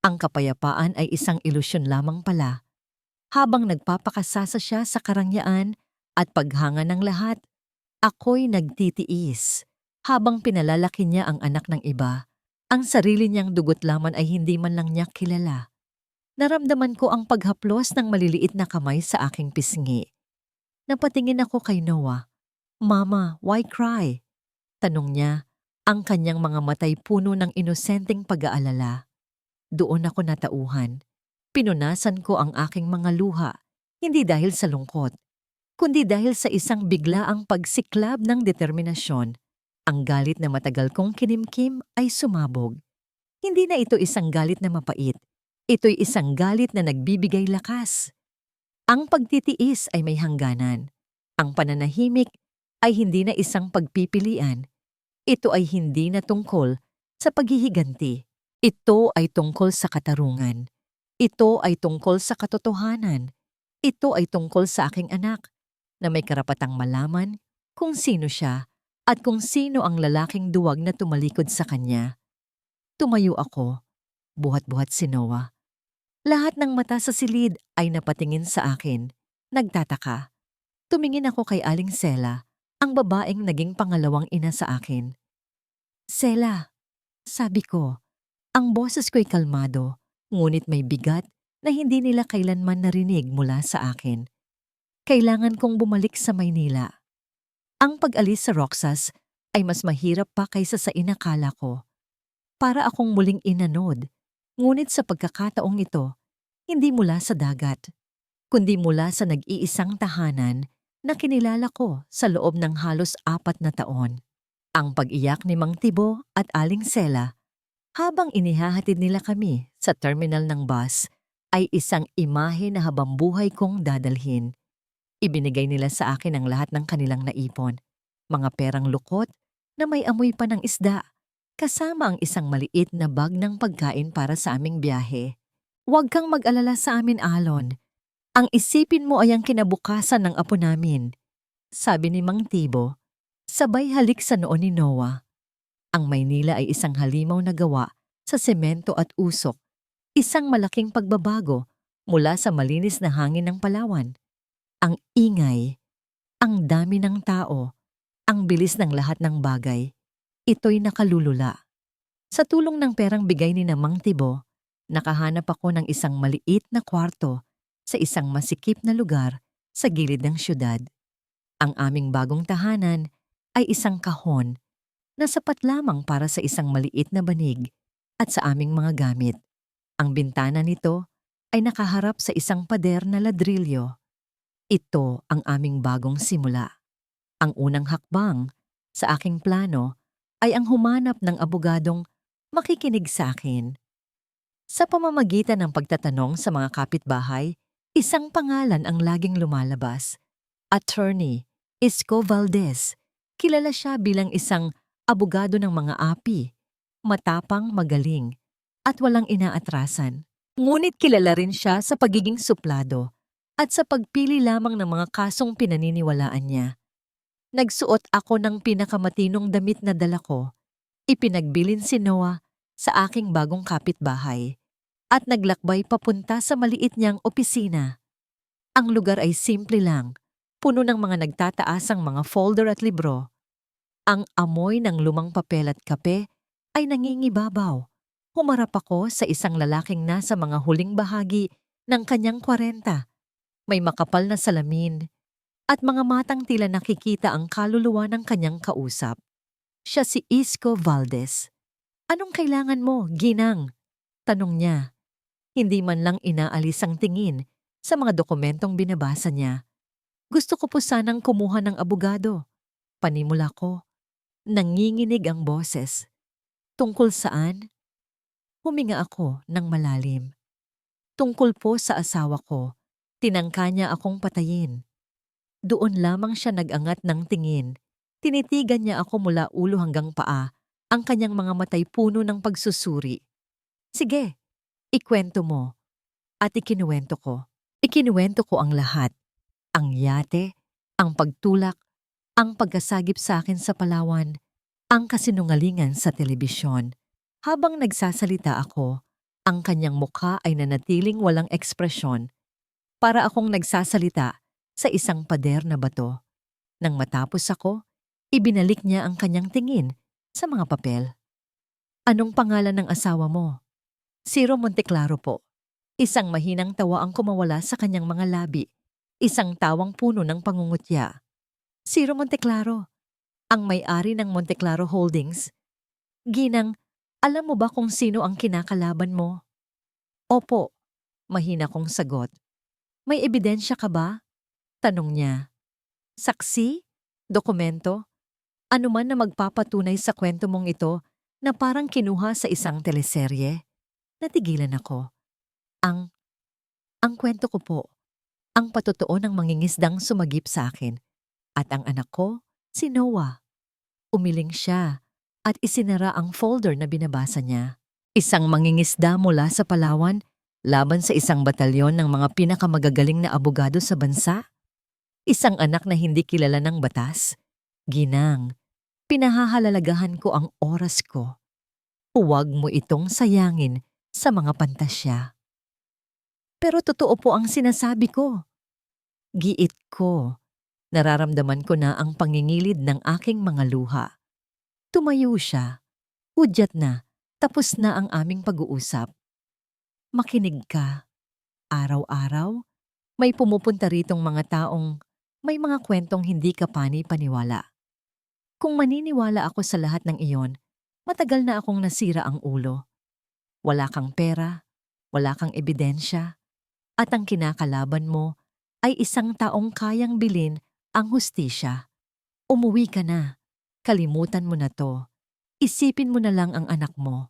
Speaker 1: Ang kapayapaan ay isang ilusyon lamang pala. Habang nagpapakasasa siya sa karangyaan at paghanga ng lahat, ako'y nagtitiis. Habang pinalalaki niya ang anak ng iba, ang sarili niyang dugot laman ay hindi man lang niya kilala. Naramdaman ko ang paghaplos ng maliliit na kamay sa aking pisngi. Napatingin ako kay Noah. "Mama, why cry?" Tanong niya, ang kanyang mga matay puno ng inosenteng pag-aalala. Doon ako natauhan. Pinunasan ko ang aking mga luha, hindi dahil sa lungkot, kundi dahil sa isang biglaang pagsiklab ng determinasyon. Ang galit na matagal kong kinimkim ay sumabog. Hindi na ito isang galit na mapait. Ito'y isang galit na nagbibigay lakas. Ang pagtitiis ay may hangganan. Ang pananahimik ay hindi na isang pagpipilian. Ito ay hindi na tungkol sa paghihiganti. Ito ay tungkol sa katarungan. Ito ay tungkol sa katotohanan. Ito ay tungkol sa aking anak na may karapatang malaman kung sino siya at kung sino ang lalaking duwag na tumalikod sa kanya. Tumayo ako. Buhat-buhat si Noah. Lahat ng mata sa silid ay napatingin sa akin. Nagtataka. Tumingin ako kay Aling Sela, ang babaeng naging pangalawang ina sa akin. "Sela," sabi ko. Ang boses ko'y kalmado, ngunit may bigat na hindi nila kailanman narinig mula sa akin. Kailangan kong bumalik sa Maynila. Ang pag-alis sa Roxas ay mas mahirap pa kaysa sa inakala ko. Para akong muling inanod, ngunit sa pagkakataong ito, hindi mula sa dagat, kundi mula sa nag-iisang tahanan na kinilala ko sa loob ng halos 4 na taon. Ang pag-iyak ni Mang Tibo at Aling Sela habang inihahatid nila kami sa terminal ng bus ay isang imahe na habambuhay kong dadalhin. Ibinigay nila sa akin ang lahat ng kanilang naipon, mga perang lukot na may amoy pa ng isda, kasama ang isang maliit na bag ng pagkain para sa aming biyahe. "Huwag kang mag-alala sa amin, Alon. Ang isipin mo ay ang kinabukasan ng apo namin," sabi ni Mang Tibo, sabay halik sa noo ni Noah. Ang Maynila ay isang halimaw na gawa sa semento at usok, isang malaking pagbabago mula sa malinis na hangin ng Palawan. Ang ingay, ang dami ng tao, ang bilis ng lahat ng bagay, ito'y nakalulula. Sa tulong ng perang bigay ni Mang Tibo, nakahanap ako ng isang maliit na kwarto sa isang masikip na lugar sa gilid ng syudad. Ang aming bagong tahanan ay isang kahon na sapat lamang para sa isang maliit na banig at sa aming mga gamit. Ang bintana nito ay nakaharap sa isang pader na ladrilyo. Ito ang aming bagong simula. Ang unang hakbang sa aking plano ay ang humanap ng abogadong makikinig sa akin. Sa pamamagitan ng pagtatanong sa mga kapitbahay, isang pangalan ang laging lumalabas. Attorney Isko Valdez. Kilala siya bilang isang abogado ng mga api, matapang, magaling, at walang inaatrasan. Ngunit kilala rin siya sa pagiging suplado at sa pagpili lamang ng mga kasong pinaniniwalaan niya. Nagsuot ako ng pinakamatinong damit na dala ko. Ipinagbilin si Noah sa aking bagong kapitbahay at naglakbay papunta sa maliit niyang opisina. Ang lugar ay simple lang, puno ng mga nagtataasang mga folder at libro. Ang amoy ng lumang papel at kape ay nangingibabaw. Humarap ako sa isang lalaking nasa mga huling bahagi ng kanyang 40. May makapal na salamin at mga matang tila nakikita ang kaluluwa ng kanyang kausap. Siya si Isko Valdez. "Anong kailangan mo, ginang?" tanong niya. Hindi man lang inaalis ang tingin sa mga dokumentong binabasa niya. "Gusto ko po sanang kumuha ng abogado." Panimula ko. Nanginginig ang boses. "Tungkol saan?" Huminga ako ng malalim. "Tungkol po sa asawa ko. Tinangka niya akong patayin." Doon lamang siya nag-angat ng tingin. Tinitigan niya ako mula ulo hanggang paa, ang kanyang mga matay puno ng pagsusuri. "Sige, ikwento mo." At ikinuwento ko. Ikinuwento ko ang lahat. Ang yate, ang pagtulak, Ang pagkasagip sa akin sa Palawan, ang kasinungalingan sa telebisyon. Habang nagsasalita ako, ang kanyang mukha ay nanatiling walang ekspresyon para akong nagsasalita sa isang pader na bato. Nang matapos ako, ibinalik niya ang kanyang tingin sa mga papel. Anong pangalan ng asawa mo? Ciro Monteclaro po. Isang mahinang tawa ang kumawala sa kanyang mga labi. Isang tawang puno ng pangungutya. Ciro Monteclaro, ang may-ari ng Monteclaro Holdings. Ginang, alam mo ba kung sino ang kinakalaban mo? Opo, mahina kong sagot. May ebidensya ka ba? Tanong niya. Saksi? Dokumento? Ano man na magpapatunay sa kwento mong ito na parang kinuha sa isang teleserye? Natigilan ako. Ang kwento ko po, ang patotoo ng mangingisdang sumagip sa akin. At ang anak ko, si Noah. Umiling siya at isinara ang folder na binabasa niya. Isang mangingisda mula sa Palawan laban sa isang batalyon ng mga pinakamagagaling na abogado sa bansa. Isang anak na hindi kilala ng batas. Ginang, pinahahalagahan ko ang oras ko. Huwag mo itong sayangin sa mga pantasya. Pero totoo po ang sinasabi ko. Giit ko. Nararamdaman ko na ang pangingilid ng aking mga luha. Tumayo siya. Hudyat na. Tapos na ang aming pag-uusap. Makinig ka. Araw-araw, may pumupunta ritong mga taong may mga kwentong hindi ka pani-paniwala. Kung maniniwala ako sa lahat ng iyon, matagal na akong nasira ang ulo. Wala kang pera, wala kang ebidensya, at ang kinakalaban mo ay isang taong kayang bilhin ang hustisya. Umuwi ka na. Kalimutan mo na to. Isipin mo na lang ang anak mo.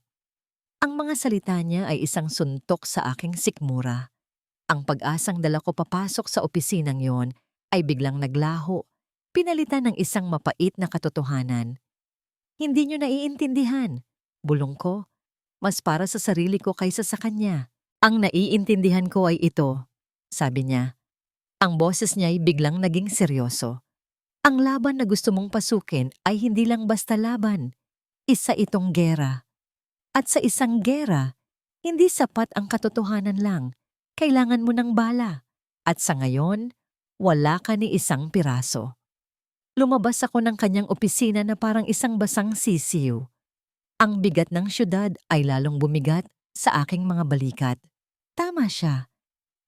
Speaker 1: Ang mga salita niya ay isang suntok sa aking sikmura. Ang pag-asang dala ko papasok sa opisinang yon ay biglang naglaho, pinalitan ng isang mapait na katotohanan. Hindi niyo naiintindihan. Bulong ko, mas para sa sarili ko kaysa sa kanya. Ang naiintindihan ko ay ito, sabi niya. Ang boses niya ay biglang naging seryoso. Ang laban na gusto mong pasukin ay hindi lang basta laban. Isa itong gera. At sa isang gera, hindi sapat ang katotohanan lang. Kailangan mo ng bala. At sa ngayon, wala ka ni isang piraso. Lumabas ako ng kanyang opisina na parang isang basang sisiw. Ang bigat ng syudad ay lalong bumigat sa aking mga balikat. Tama siya.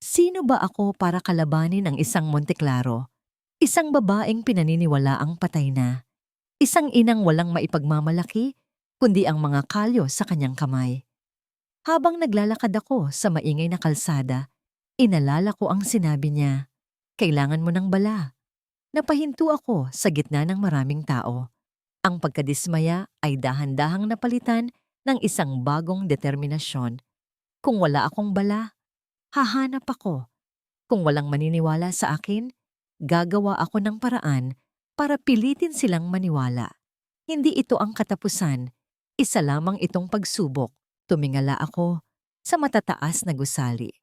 Speaker 1: Sino ba ako para kalabanin ang isang Monteclaro? Isang babaeng pinaniniwalaang patay na. Isang inang walang maipagmamalaki, kundi ang mga kalyo sa kanyang kamay. Habang naglalakad ako sa maingay na kalsada, inalala ko ang sinabi niya. Kailangan mo ng bala. Napahinto ako sa gitna ng maraming tao. Ang pagkadismaya ay dahan-dahang napalitan ng isang bagong determinasyon. Kung wala akong bala, hahanap ako. Kung walang maniniwala sa akin, gagawa ako ng paraan para pilitin silang maniwala. Hindi ito ang katapusan. Isa lamang itong pagsubok. Tumingala ako sa matataas na gusali.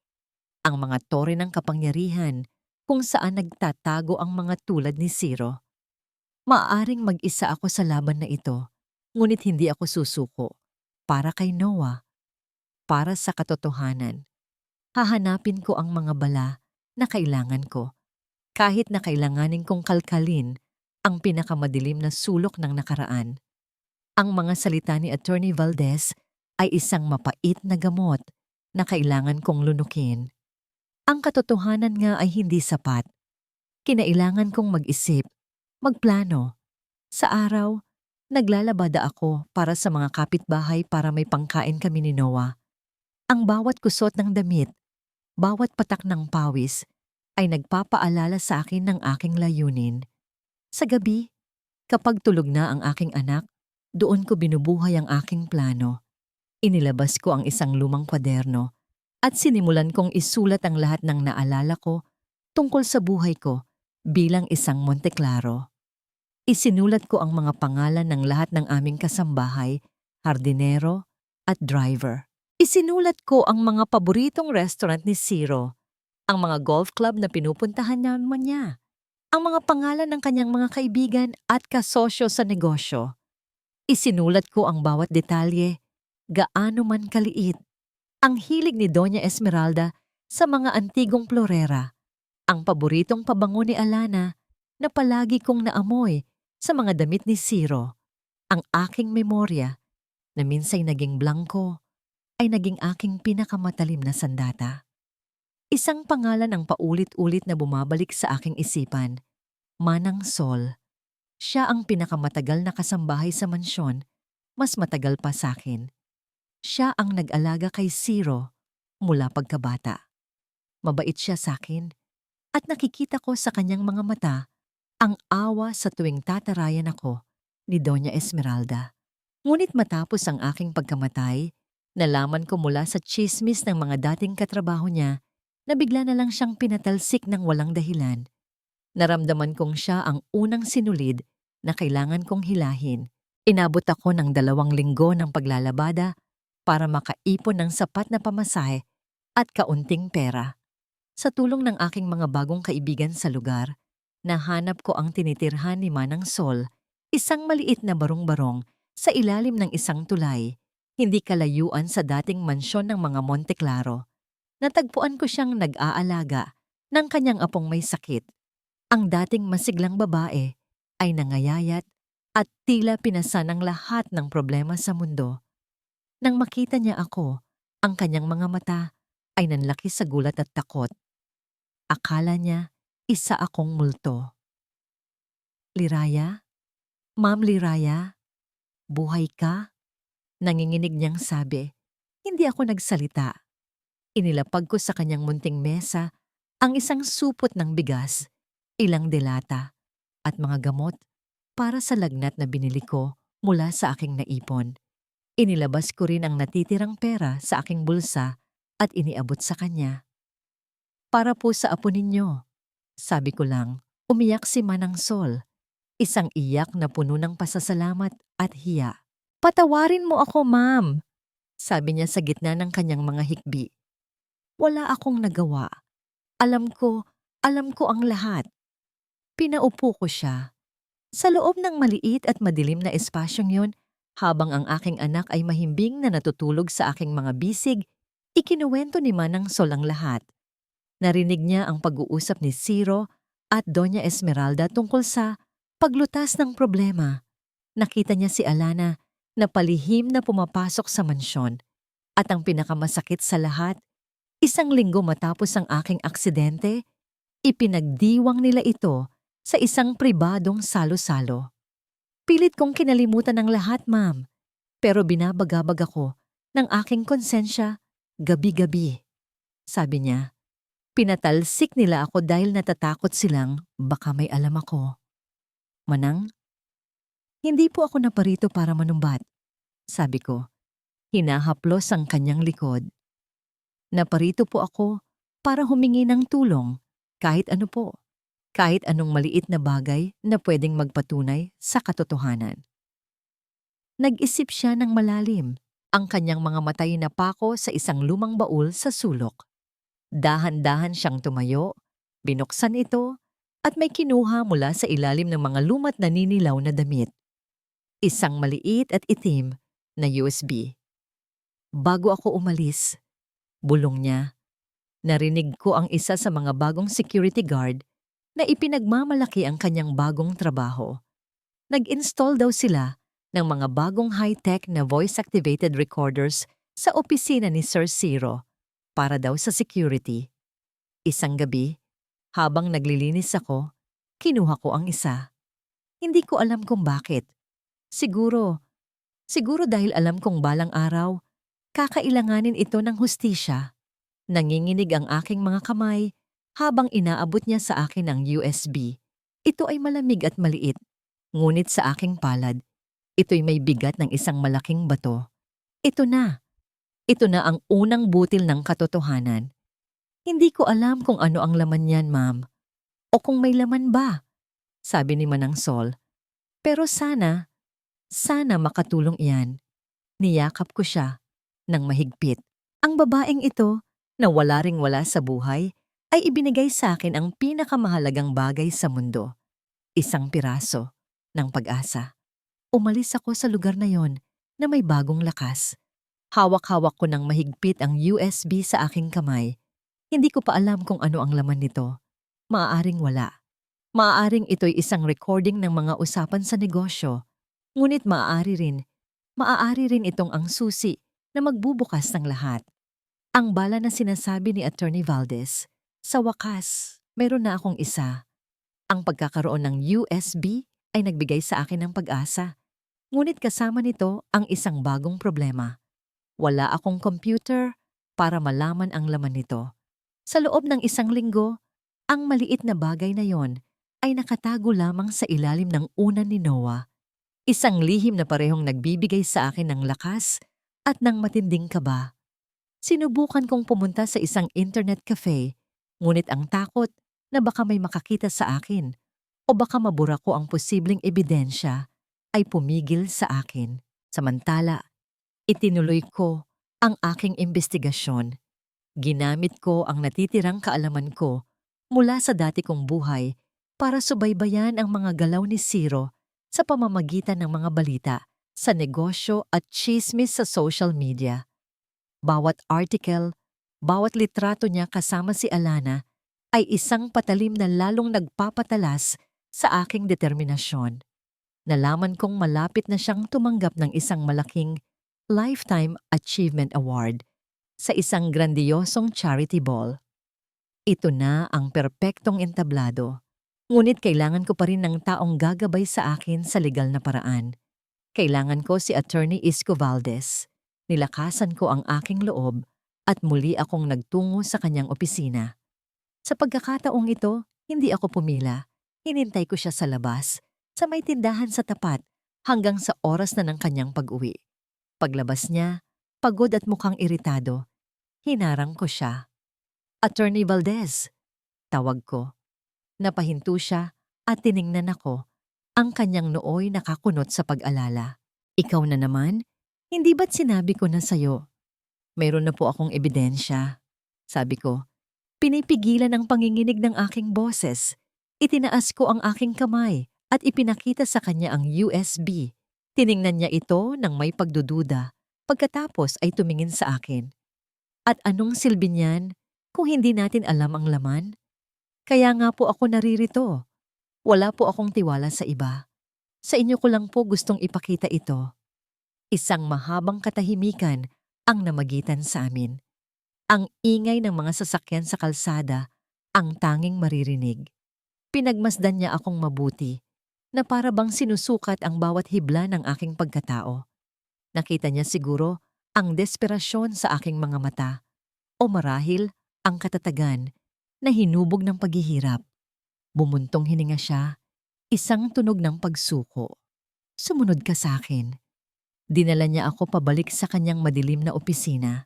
Speaker 1: Ang mga tore ng kapangyarihan kung saan nagtatago ang mga tulad ni Ciro. Maaaring mag-isa ako sa laban na ito, ngunit hindi ako susuko. Para kay Noah, para sa katotohanan. Hahanapin ko ang mga bala na kailangan ko. Kahit na kailanganin kong kalkalin ang pinakamadilim na sulok ng nakaraan. Ang mga salita ni Attorney Valdez ay isang mapait na gamot na kailangan kong lunukin. Ang katotohanan nga ay hindi sapat. Kinailangan kong mag-isip, magplano. Sa araw, naglalabada ako para sa mga kapitbahay para may pangkain kami ni Noah. Ang bawat kusot ng damit, bawat patak ng pawis, ay nagpapaalala sa akin ng aking layunin. Sa gabi, kapag tulog na ang aking anak, doon ko binubuhay ang aking plano. Inilabas ko ang isang lumang kwaderno at sinimulan kong isulat ang lahat ng naalala ko tungkol sa buhay ko bilang isang Monteclaro. Isinulat ko ang mga pangalan ng lahat ng aming kasambahay, hardinero at driver. Isinulat ko ang mga paboritong restaurant ni Ciro, ang mga golf club na pinupuntahan naman niya, ang mga pangalan ng kanyang mga kaibigan at kasosyo sa negosyo. Isinulat ko ang bawat detalye, gaano man kaliit. Ang hilig ni Doña Esmeralda sa mga antigong florera, ang paboritong pabango ni Alana na palagi kong naamoy sa mga damit ni Ciro, ang aking memorya na minsay naging blangko ay naging aking pinakamatalim na sandata. Isang pangalan ang paulit-ulit na bumabalik sa aking isipan, Manang Sol. Siya ang pinakamatagal na kasambahay sa mansyon, mas matagal pa sa akin. Siya ang nag-alaga kay Ciro mula pagkabata. Mabait siya sa akin at nakikita ko sa kanyang mga mata ang awa sa tuwing tatarayan ako ni Doña Esmeralda. Ngunit matapos ang aking pagkamatay, nalaman ko mula sa tsismis ng mga dating katrabaho niya na bigla na lang siyang pinatalsik ng walang dahilan. Naramdaman kong siya ang unang sinulid na kailangan kong hilahin. Inabot ako ng 2 linggo ng paglalabada para makaipon ng sapat na pamasahe at kaunting pera. Sa tulong ng aking mga bagong kaibigan sa lugar, nahanap ko ang tinitirhan ni Manang Sol, isang maliit na barong-barong sa ilalim ng isang tulay, hindi kalayuan sa dating mansyon ng mga Monteclaro. Natagpuan ko siyang nag-aalaga ng kanyang apong may sakit. Ang dating masiglang babae ay nangayayat at tila pinasa ng lahat ng problema sa mundo. Nang makita niya ako, ang kanyang mga mata ay nanlaki sa gulat at takot. Akala niya isa akong multo. "Liraya? Ma'am Liraya? Buhay ka?" Nanginginig niyang sabi. Hindi ako nagsalita. Inilapag ko sa kanyang munting mesa ang isang supot ng bigas, ilang delata, at mga gamot para sa lagnat na binili ko mula sa aking naipon. Inilabas ko rin ang natitirang pera sa aking bulsa at iniabot sa kanya. "Para po sa apo ninyo," sabi ko lang. Umiyak si Manang Sol, isang iyak na puno ng pasasalamat at hiya. "Patawarin mo ako, ma'am," sabi niya sa gitna ng kanyang mga hikbi. Wala akong nagawa. Alam ko ang lahat. Pinaupo ko siya. Sa loob ng maliit at madilim na espasyong yun, habang ang aking anak ay mahimbing na natutulog sa aking mga bisig, ikinuwento ni Manang Sol ang lahat. Narinig niya ang pag-uusap ni Ciro at Doña Esmeralda tungkol sa paglutas ng problema. Nakita niya si Alana na palihim na pumapasok sa mansyon. At ang pinakamasakit sa lahat, 1 linggo matapos ang aking aksidente, ipinagdiwang nila ito sa isang pribadong salo-salo. Pilit kong kinalimutan ang lahat, ma'am, pero binabagabag ako ng aking konsensya gabi-gabi. Sabi niya, pinatalsik nila ako dahil natatakot silang baka may alam ako. "Manang, hindi po ako naparito para manumbat," sabi ko. Hinahaplos ang kanyang likod. "Naparito po ako para humingi ng tulong, kahit ano po, kahit anong maliit na bagay na pwedeng magpatunay sa katotohanan." Nag-isip siya ng malalim. Ang kanyang mga matay na pako sa isang lumang baul sa sulok. Dahan-dahan siyang tumayo, binuksan ito, at may kinuha mula sa ilalim ng mga lumat na ninilaw na damit. Isang maliit at itim na USB. Bago ako umalis, bulong niya, narinig ko ang isa sa mga bagong security guard na ipinagmamalaki ang kanyang bagong trabaho. Nag-install daw sila ng mga bagong high-tech na voice-activated recorders sa opisina ni Sir Ciro para daw sa security. Isang gabi, habang naglilinis ako, kinuha ko ang isa. Hindi ko alam kung bakit. Siguro dahil alam kong balang araw, kakailanganin ito ng hustisya. Nanginginig ang aking mga kamay habang inaabot niya sa akin ang USB. Ito ay malamig at maliit, ngunit sa aking palad, ito'y may bigat ng isang malaking bato. Ito na ang unang butil ng katotohanan. Hindi ko alam kung ano ang laman niyan, ma'am, o kung may laman ba, sabi ni Manang Sol. Pero sana makatulong iyan. Niyakap ko siya ng mahigpit. Ang babaeng ito na wala ring wala sa buhay ay ibinigay sa akin ang pinakamahalagang bagay sa mundo, isang piraso ng pag-asa. Umalis ako sa lugar na yon na may bagong lakas. Hawak-hawak ko ng mahigpit ang USB sa aking kamay. Hindi ko pa alam kung ano ang laman nito. Maaaring wala. Maaaring ito'y isang recording ng mga usapan sa negosyo. Ngunit maaari rin itong ang susi na magbubukas ng lahat. Ang bala na sinasabi ni Attorney Valdez, sa wakas, meron na akong isa. Ang pagkakaroon ng USB ay nagbigay sa akin ng pag-asa. Ngunit kasama nito ang isang bagong problema. Wala akong computer para malaman ang laman nito. Sa loob ng isang linggo, ang maliit na bagay na yon ay nakatago lamang sa ilalim ng unan ni Noah. Isang lihim na parehong nagbibigay sa akin ng lakas at ng matinding kaba. Sinubukan kong pumunta sa isang internet cafe, ngunit ang takot na baka may makakita sa akin o baka mabura ko ang posibleng ebidensya ay pumigil sa akin. Samantala, itinuloy ko ang aking investigasyon. Ginamit ko ang natitirang kaalaman ko mula sa dati kong buhay para subaybayan ang mga galaw ni Ciro sa pamamagitan ng mga balita sa negosyo at tsismis sa social media. Bawat article, bawat litrato niya kasama si Alana ay isang patalim na lalong nagpapatalas sa aking determinasyon. Nalaman kong malapit na siyang tumanggap ng isang malaking Lifetime Achievement Award sa isang grandiyosong charity ball. Ito na ang perpektong entablado, ngunit kailangan ko pa rin ng taong gagabay sa akin sa legal na paraan. Kailangan ko si Attorney Isko Valdez. Nilakasan ko ang aking loob at muli akong nagtungo sa kanyang opisina. Sa pagkakataong ito, hindi ako pumila. Hinintay ko siya sa labas, sa may tindahan sa tapat, hanggang sa oras na ng kanyang pag-uwi. Paglabas niya, pagod at mukhang iritado, hinarang ko siya. Attorney Valdez, tawag ko. Napahinto siya at tiningnan ako. Ang kanyang nooy nakakunot sa pag-alala. Ikaw na naman? Hindi ba't sinabi ko na sa'yo? Mayroon na po akong ebidensya. Sabi ko, pinipigilan ang panginginig ng aking boses. Itinaas ko ang aking kamay at ipinakita sa kanya ang USB. Tiningnan niya ito ng may pagdududa. Pagkatapos ay tumingin sa akin. At anong silbi niyan kung hindi natin alam ang laman? Kaya nga po ako naririto. Wala po akong tiwala sa iba. Sa inyo ko lang po gustong ipakita ito. Isang mahabang katahimikan ang namagitan sa amin. Ang ingay ng mga sasakyan sa kalsada ang tanging maririnig. Pinagmasdan niya akong mabuti na para bang sinusukat ang bawat hibla ng aking pagkatao. Nakita niya siguro ang desperasyon sa aking mga mata o marahil ang katatagan na hinubog ng paghihirap. Bumuntong hininga siya, isang tunog ng pagsuko. Sumunod ka sa akin. Dinala niya ako pabalik sa kanyang madilim na opisina.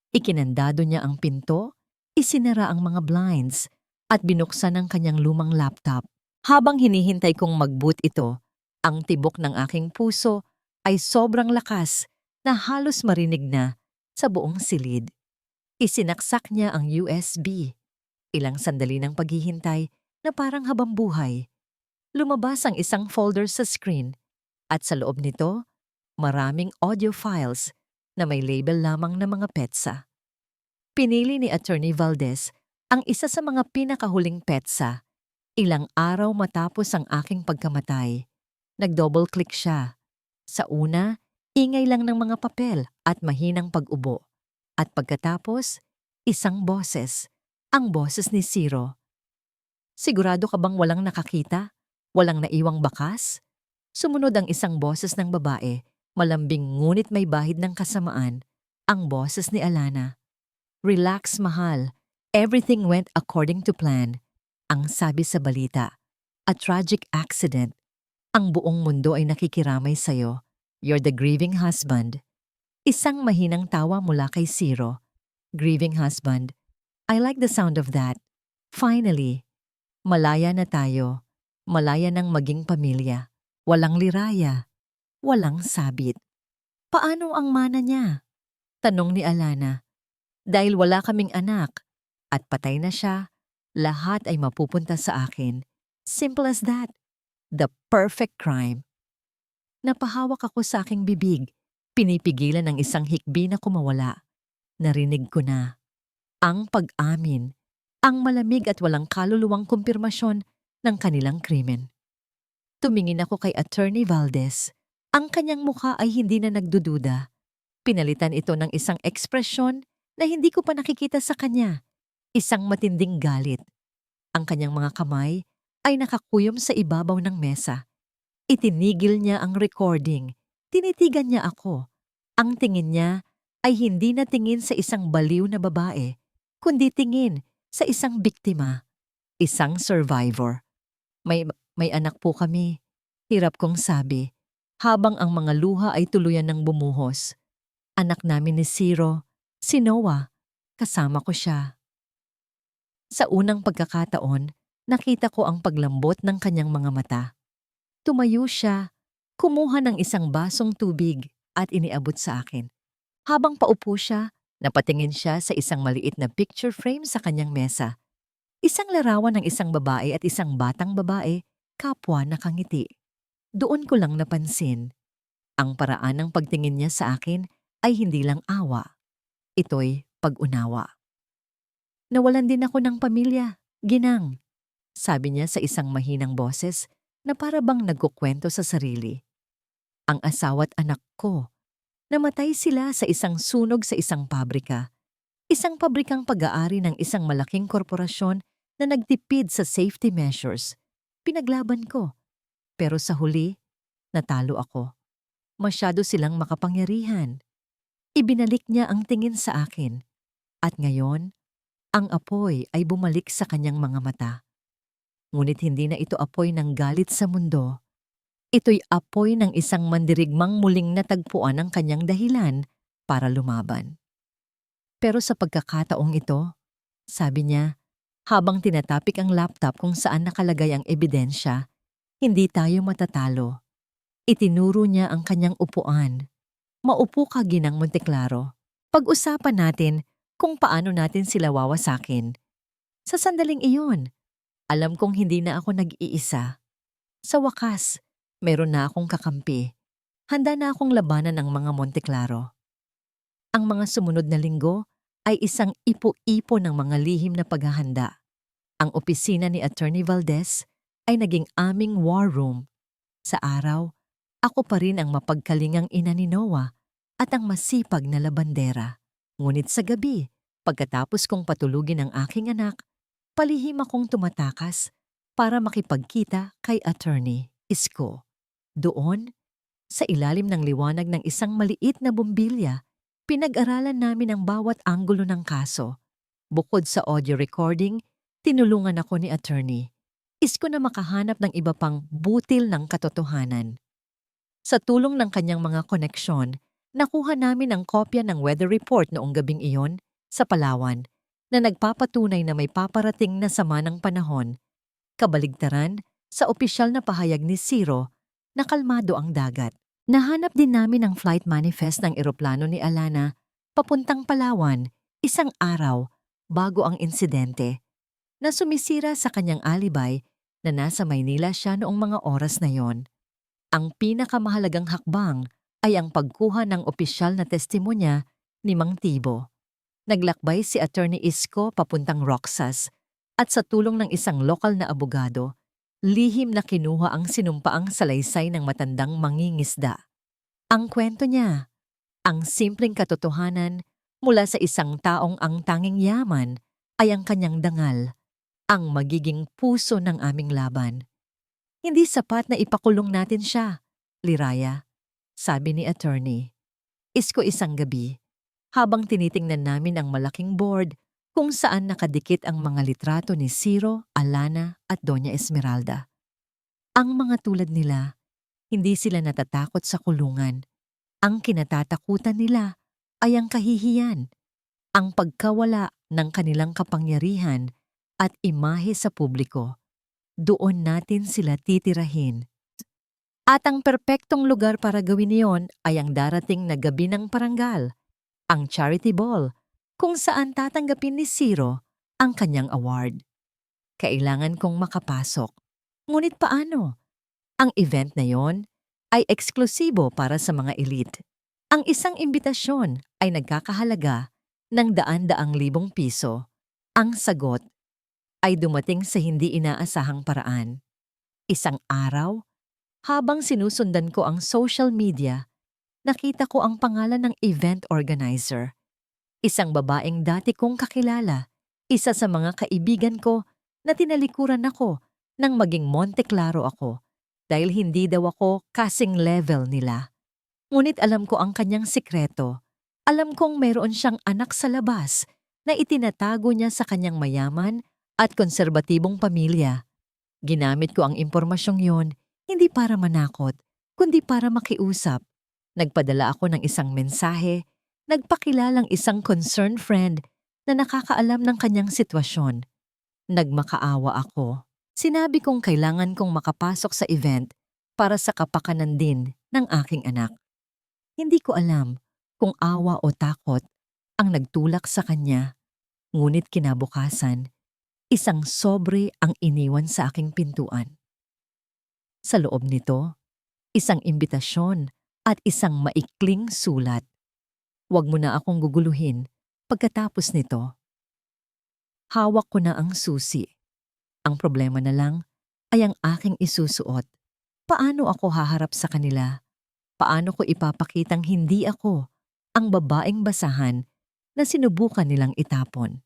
Speaker 1: Ikinandado niya ang pinto, isinara ang mga blinds, at binuksan ang kanyang lumang laptop. Habang hinihintay kong mag-boot ito, ang tibok ng aking puso ay sobrang lakas na halos marinig na sa buong silid. Isinaksak niya ang USB. Ilang sandali ng paghihintay na parang habang buhay. Lumabas ang isang folder sa screen at sa loob nito, maraming audio files na may label lamang na mga petsa. Pinili ni Attorney Valdez ang isa sa mga pinakahuling petsa. Ilang araw matapos ang aking pagkamatay, nag-double-click siya. Sa una, ingay lang ng mga papel at mahinang pag-ubo. At pagkatapos, isang boses, ang boses ni Ciro. Sigurado ka bang walang nakakita? Walang naiwang bakas? Sumunod ang isang boses ng babae, malambing ngunit may bahid ng kasamaan, ang boses ni Alana. Relax, mahal. Everything went according to plan. Ang sabi sa balita, a tragic accident. Ang buong mundo ay nakikiramay sa'yo. You're the grieving husband. Isang mahinang tawa mula kay Ciro. Grieving husband. I like the sound of that. Finally, malaya na tayo. Malaya ng maging pamilya. Walang liraya. Walang sabit. Paano ang mana niya? Tanong ni Alana. Dahil wala kaming anak at patay na siya, lahat ay mapupunta sa akin. Simple as that. The perfect crime. Napahawak ako sa aking bibig. Pinipigilan ng isang hikbi na kumawala. Narinig ko na. Ang pag-amin. Ang malamig at walang kaluluwang kumpirmasyon ng kanilang krimen. Tumingin ako kay Attorney Valdez. Ang kanyang mukha ay hindi na nagdududa. Pinalitan ito ng isang ekspresyon na hindi ko pa nakikita sa kanya. Isang matinding galit. Ang kanyang mga kamay ay nakakuyom sa ibabaw ng mesa. Itinigil niya ang recording. Tinitigan niya ako. Ang tingin niya ay hindi na tingin sa isang baliw na babae, kundi tingin sa isang biktima, isang survivor. May anak po kami, hirap kong sabi, habang ang mga luha ay tuluyan ng bumuhos. Anak namin ni Zero, si Noah, kasama ko siya. Sa unang pagkakataon, nakita ko ang paglambot ng kanyang mga mata. Tumayo siya, kumuha ng isang basong tubig at iniabot sa akin. Habang paupo siya, napatingin siya sa isang maliit na picture frame sa kanyang mesa. Isang larawan ng isang babae at isang batang babae, kapwa nakangiti. Doon ko lang napansin. Ang paraan ng pagtingin niya sa akin ay hindi lang awa. Ito'y pag-unawa. Nawalan din ako ng pamilya, ginang. Sabi niya sa isang mahinang boses na para bang nagkukwento sa sarili. Ang asawa't anak ko. Namatay sila sa isang sunog sa isang pabrika. Isang pabrikang pag-aari ng isang malaking korporasyon na nagtipid sa safety measures. Pinaglaban ko. Pero sa huli, natalo ako. Masyado silang makapangyarihan. Ibinalik niya ang tingin sa akin. At ngayon, ang apoy ay bumalik sa kanyang mga mata. Ngunit hindi na ito apoy ng galit sa mundo. Ito'y apoy ng isang mandirigmang muling natagpuan ang kanyang dahilan para lumaban. Pero sa pagkakataong ito, sabi niya, habang tinatapik ang laptop kung saan nakalagay ang ebidensya, hindi tayo matatalo. Itinuro niya ang kanyang upuan. Maupo ka, Ginang Monteclaro. Pag-usapan natin kung paano natin sila wawasakin. Sa sandaling iyon, alam kong hindi na ako nag-iisa. Sa wakas, meron na akong kakampi. Handa na akong labanan ng mga Monteclaro. Ang mga sumunod na linggo ay isang ipo-ipo ng mga lihim na paghahanda. Ang opisina ni Attorney Valdez ay naging aming war room. Sa araw, ako pa rin ang mapagkalingang ina ni Noah at ang masipag na labandera. Ngunit sa gabi, pagkatapos kong patulugin ang aking anak, palihim akong tumatakas para makipagkita kay Attorney Isko. Doon, sa ilalim ng liwanag ng isang maliit na bombilya, pinag-aralan namin ang bawat anggulo ng kaso. Bukod sa audio recording, tinulungan ako ni Attorney Isko na makahanap ng iba pang butil ng katotohanan. Sa tulong ng kanyang mga koneksyon, nakuha namin ang kopya ng weather report noong gabing iyon sa Palawan na nagpapatunay na may paparating na sama ng panahon. Kabaligtaran, sa opisyal na pahayag ni Zero, na kalmado ang dagat. Nahanap din namin ang flight manifest ng eroplano ni Alana papuntang Palawan isang araw bago ang insidente, na sumisira sa kanyang alibay na nasa Maynila siya noong mga oras na yon. Ang pinakamahalagang hakbang ay ang pagkuha ng opisyal na testimonya ni Mang Tibo. Naglakbay si Attorney Isko papuntang Roxas at sa tulong ng isang lokal na abogado, lihim na kinuha ang sinumpaang salaysay ng matandang mangingisda. Ang kwento niya, ang simpleng katotohanan mula sa isang taong ang tanging yaman ay ang kanyang dangal, ang magiging puso ng aming laban. Hindi sapat na ipakulong natin siya, Liraya, sabi ni Attorney Isko isang gabi, habang tinitingnan namin ang malaking board kung saan nakadikit ang mga litrato ni Zero, Alana at Doña Esmeralda. Ang mga tulad nila, hindi sila natatakot sa kulungan. Ang kinatatakutan nila ay ang kahihiyan, ang pagkawala ng kanilang kapangyarihan at imahe sa publiko. Doon natin sila titirahin. At ang perpektong lugar para gawin iyon ay ang darating na gabi ng parangal, ang charity ball, kung saan tatanggapin ni Zero ang kanyang award. Kailangan kong makapasok. Ngunit paano? Ang event na yon ay eksklusibo para sa mga elite. Ang isang imbitasyon ay nagkakahalaga ng daan-daang libong piso. Ang sagot ay dumating sa hindi inaasahang paraan. Isang araw, habang sinusundan ko ang social media, nakita ko ang pangalan ng event organizer. Isang babaeng dati kong kakilala, isa sa mga kaibigan ko na tinalikuran ako nang maging Monte Claro ako dahil hindi daw ako kasing level nila. Ngunit alam ko ang kanyang sikreto. Alam kong mayroon siyang anak sa labas na itinatago niya sa kanyang mayaman at konserbatibong pamilya. Ginamit ko ang impormasyong yon hindi para manakot, kundi para makiusap. Nagpadala ako ng isang mensahe, nagpakilalang isang concerned friend na nakakaalam ng kanyang sitwasyon. Nagmakaawa ako. Sinabi kong kailangan kong makapasok sa event para sa kapakanan din ng aking anak. Hindi ko alam kung awa o takot ang nagtulak sa kanya, ngunit kinabukasan, isang sobre ang iniwan sa aking pintuan. Sa loob nito, isang imbitasyon at isang maikling sulat. Huwag mo na akong guguluhin pagkatapos nito. Hawak ko na ang susi. Ang problema na lang ay ang aking isusuot. Paano ako haharap sa kanila? Paano ko ipapakitang hindi ako ang babaeng basahan na sinubukan nilang itapon?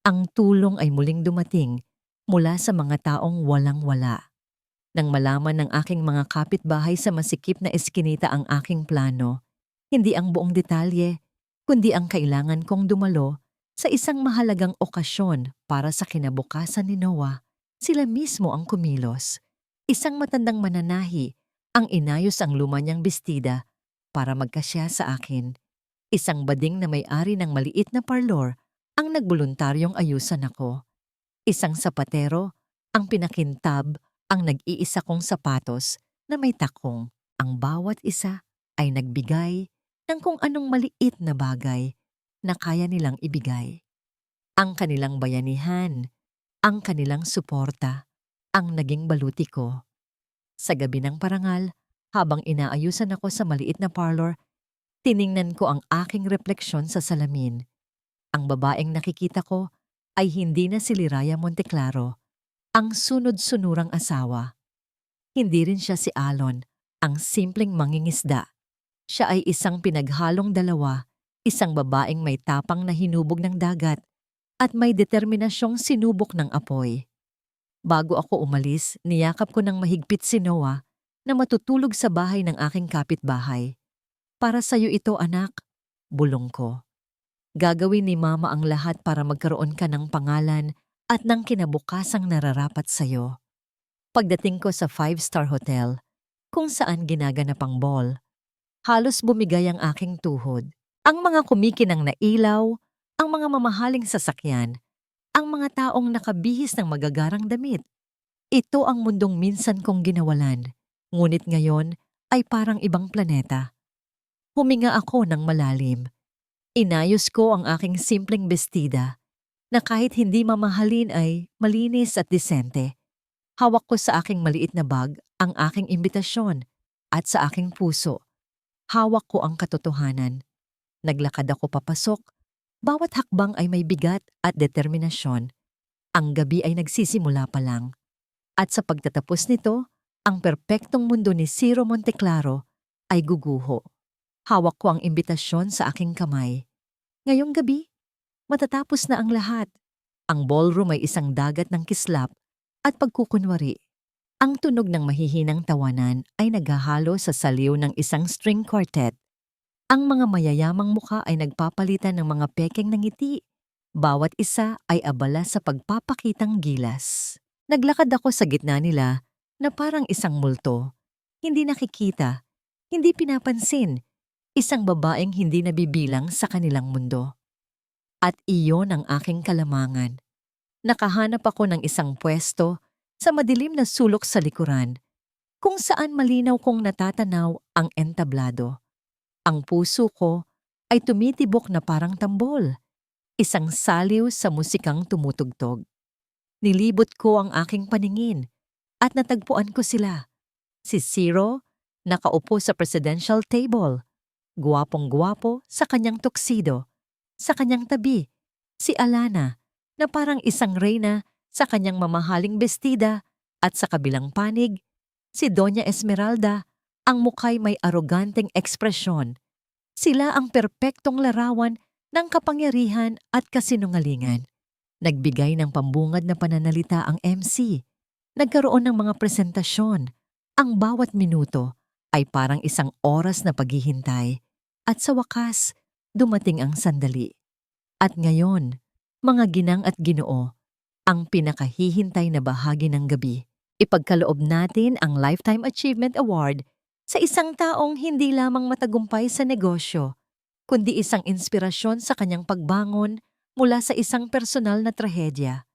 Speaker 1: Ang tulong ay muling dumating mula sa mga taong walang-wala. Nang malaman ng aking mga kapitbahay sa masikip na eskinita ang aking plano, hindi ang buong detalye, kundi ang kailangan kong dumalo sa isang mahalagang okasyon para sa kinabukasan ni Noah, sila mismo ang kumilos. Isang matandang mananahi ang inayos ang luma niyang bestida para magkasya sa akin. Isang bading na may-ari ng maliit na parlor ang nagboluntaryong ayusan ako. Isang sapatero ang pinakintab ang nag-iisa kong sapatos na may takong. Ang bawat isa ay nagbigay ng kung anong maliit na bagay na kaya nilang ibigay. Ang kanilang bayanihan, ang kanilang suporta, ang naging baluti ko. Sa gabi ng parangal, habang inaayusan ako sa maliit na parlor, tiningnan ko ang aking refleksyon sa salamin. Ang babaeng nakikita ko ay hindi na si Liraya Monteclaro, ang sunod-sunurang asawa. Hindi rin siya si Alon, ang simpleng mangingisda. Siya ay isang pinaghalong dalawa, isang babaeng may tapang na hinubog ng dagat at may determinasyong sinubok ng apoy. Bago ako umalis, niyakap ko ng mahigpit si Noah na matutulog sa bahay ng aking kapitbahay. Para sa'yo ito, anak, bulong ko. Gagawin ni Mama ang lahat para magkaroon ka ng pangalan at ng kinabukasang nararapat sa'yo. Pagdating ko sa 5-star hotel, kung saan ginaganap ang ball, halos bumigay ang aking tuhod. Ang mga kumikinang na ilaw, ang mga mamahaling sasakyan, ang mga taong nakabihis ng magagarang damit. Ito ang mundong minsan kong ginawalan, ngunit ngayon ay parang ibang planeta. Huminga ako ng malalim. Inayos ko ang aking simpleng bestida, na kahit hindi mamahalin ay malinis at disente. Hawak ko sa aking maliit na bag ang aking imbitasyon at sa aking puso, hawak ko ang katotohanan. Naglakad ako papasok. Bawat hakbang ay may bigat at determinasyon. Ang gabi ay nagsisimula pa lang. At sa pagtatapos nito, ang perpektong mundo ni Ciro Monteclaro ay guguho. Hawak ko ang imbitasyon sa aking kamay. Ngayong gabi, matatapos na ang lahat. Ang ballroom ay isang dagat ng kislap at pagkukunwari. Ang tunog ng mahihinang tawanan ay naghahalo sa saliw ng isang string quartet. Ang mga mayayamang mukha ay nagpapalitan ng mga pekeng ng ngiti. Bawat isa ay abala sa pagpapakitang gilas. Naglakad ako sa gitna nila na parang isang multo. Hindi nakikita, hindi pinapansin. Isang babaeng hindi nabibilang sa kanilang mundo. At iyon ang aking kalamangan. Nakahanap ako ng isang pwesto sa madilim na sulok sa likuran, kung saan malinaw kong natatanaw ang entablado. Ang puso ko ay tumitibok na parang tambol, isang saliw sa musikang tumutugtog. Nilibot ko ang aking paningin at natagpuan ko sila. Si Zero, nakaupo sa presidential table. Guwapong-guwapo sa kanyang tuxedo. Sa kanyang tabi, si Alana na parang isang reyna sa kanyang mamahaling bestida at sa kabilang panig, si Doña Esmeralda ang mukha'y may aroganteng ekspresyon. Sila ang perpektong larawan ng kapangyarihan at kasinungalingan. Nagbigay ng pambungad na pananalita ang MC. Nagkaroon ng mga presentasyon. Ang bawat minuto ay parang isang oras na paghihintay. At sa wakas, dumating ang sandali. At ngayon, mga ginang at ginoo, ang pinakahihintay na bahagi ng gabi. Ipagkaloob natin ang Lifetime Achievement Award sa isang taong hindi lamang matagumpay sa negosyo, kundi isang inspirasyon sa kanyang pagbangon mula sa isang personal na trahedya.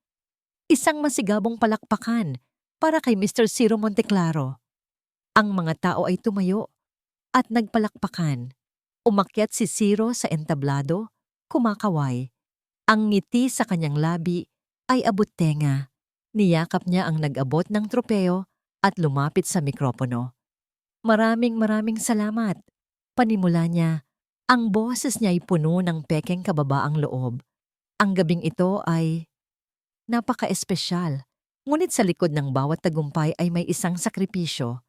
Speaker 1: Isang masigabong palakpakan para kay Mr. Ciro Monteclaro. Ang mga tao ay tumayo at nagpalakpakan. Umakyat si Ciro sa entablado, kumakaway. Ang ngiti sa kanyang labi ay abot-tenga. Niyakap niya ang nag-abot ng tropeo at lumapit sa mikropono. Maraming salamat. Panimula niya, ang boses niya ay puno ng pekeng kababaang loob. Ang gabing ito ay napaka-espesyal, ngunit sa likod ng bawat tagumpay ay may isang sakripisyo.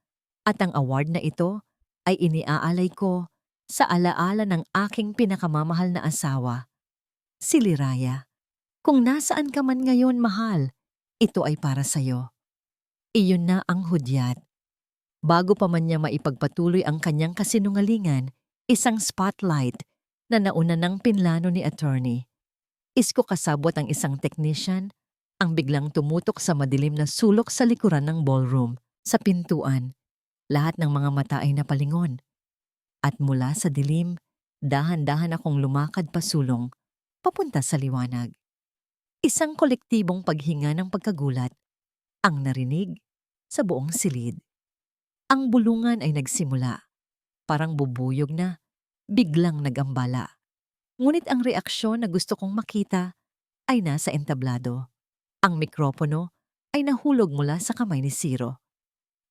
Speaker 1: At ang award na ito ay iniaalay ko sa alaala ng aking pinakamamahal na asawa, si Liraya. Kung nasaan ka man ngayon, mahal, ito ay para sa'yo. Iyon na ang hudyat. Bago pa man niya maipagpatuloy ang kanyang kasinungalingan, isang spotlight na nauna ng pinlano ni attorney. Isko kasabot ang isang technician, ang biglang tumutok sa madilim na sulok sa likuran ng ballroom, sa pintuan. Lahat ng mga mata ay napalingon. At mula sa dilim, dahan-dahan akong lumakad pasulong, papunta sa liwanag. Isang kolektibong paghinga ng pagkagulat ang narinig sa buong silid. Ang bulungan ay nagsimula. Parang bubuyog na, biglang nagambala. Ngunit ang reaksyon na gusto kong makita ay nasa entablado. Ang mikropono ay nahulog mula sa kamay ni Ciro.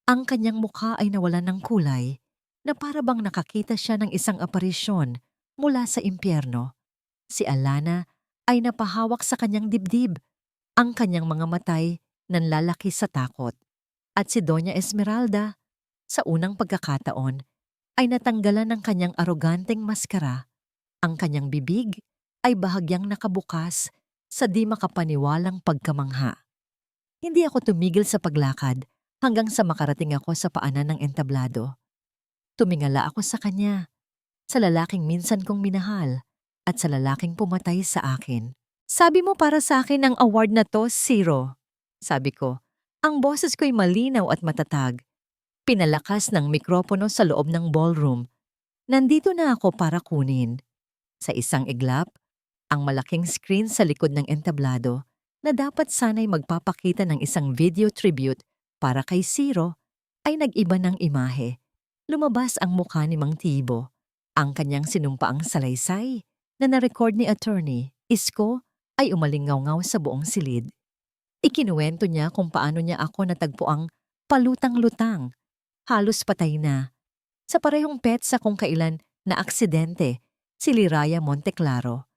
Speaker 1: Ang kanyang mukha ay nawalan ng kulay na para bang nakakita siya ng isang aparisyon mula sa impyerno. Si Alana ay napahawak sa kanyang dibdib. Ang kanyang mga matay nanlalaki sa takot. At si Doña Esmeralda, sa unang pagkakataon, ay natanggalan ng kanyang aroganteng maskara. Ang kanyang bibig ay bahagyang nakabukas sa di makapaniwalang pagkamangha. Hindi ako tumigil sa paglakad hanggang sa makarating ako sa paanan ng entablado. Tumingala ako sa kanya, sa lalaking minsan kong minahal at sa lalaking pumatay sa akin. Sabi mo para sa akin ang award na to, Ciro. Sabi ko, ang boses ko'y malinaw at matatag. Pinalakas ng mikropono sa loob ng ballroom. Nandito na ako para kunin. Sa isang iglap, ang malaking screen sa likod ng entablado na dapat sana'y magpapakita ng isang video tribute para kay Ciro ay nag-iba ng imahe. Lumabas ang mukha ni Mang Tibo, ang kanyang sinumpaang salaysay na na-record ni attorney, Isko, ay umalingaw-ngaw sa buong silid. Ikinuwento niya kung paano niya ako natagpuang palutang-lutang, halos patay na, sa parehong petsa kung kailan na aksidente si Liraya Monteclaro.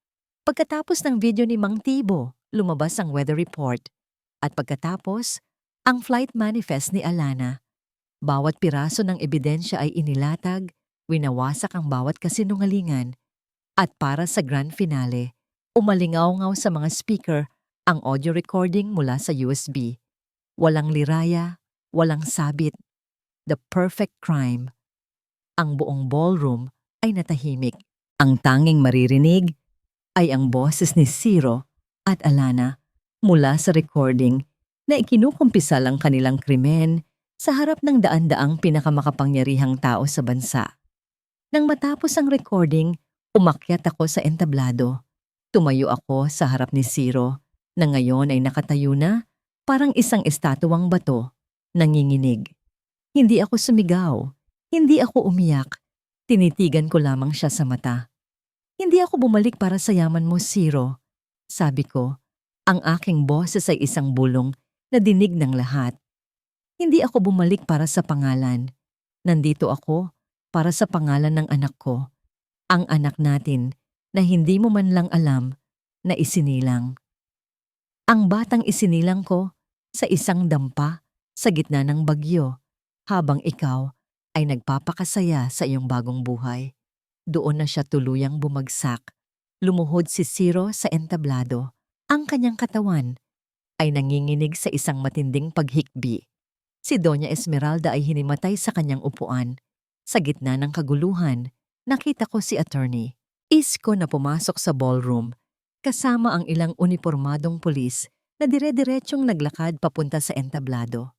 Speaker 1: Pagkatapos ng video ni Mang Tibo, lumabas ang weather report. At pagkatapos, ang flight manifest ni Alana. Bawat piraso ng ebidensya ay inilatag, winawasak ang bawat kasinungalingan. At para sa grand finale, umalingaw-ngaw sa mga speaker ang audio recording mula sa USB. Walang liraya, walang sabit. The perfect crime. Ang buong ballroom ay natahimik. Ang tanging maririnig ay ang boses ni Ciro at Alana mula sa recording na ikinukumpisal ang kanilang krimen sa harap ng daan-daang pinakamakapangyarihang tao sa bansa. Nang matapos ang recording, umakyat ako sa entablado. Tumayo ako sa harap ni Ciro na ngayon ay nakatayo na parang isang estatuang bato, nanginginig. Hindi ako sumigaw, hindi ako umiyak, tinitigan ko lamang siya sa mata. Hindi ako bumalik para sa yaman mo, Ciro. Sabi ko, Ang aking boses ay isang bulong na dinig ng lahat. Hindi ako bumalik para sa pangalan. Nandito ako para sa pangalan ng anak ko. Ang anak natin na hindi mo man lang alam na isinilang. Ang batang isinilang ko sa isang dampa sa gitna ng bagyo habang ikaw ay nagpapakasaya sa iyong bagong buhay. Doon na siya tuluyang bumagsak. Lumuhod si Ciro sa entablado. Ang kanyang katawan ay nanginginig sa isang matinding paghikbi. Si Doña Esmeralda ay hinimatay sa kanyang upuan. Sa gitna ng kaguluhan, nakita ko si attorney. Isko na pumasok sa ballroom, kasama ang ilang unipormadong pulis na dire-diretsyong naglakad papunta sa entablado.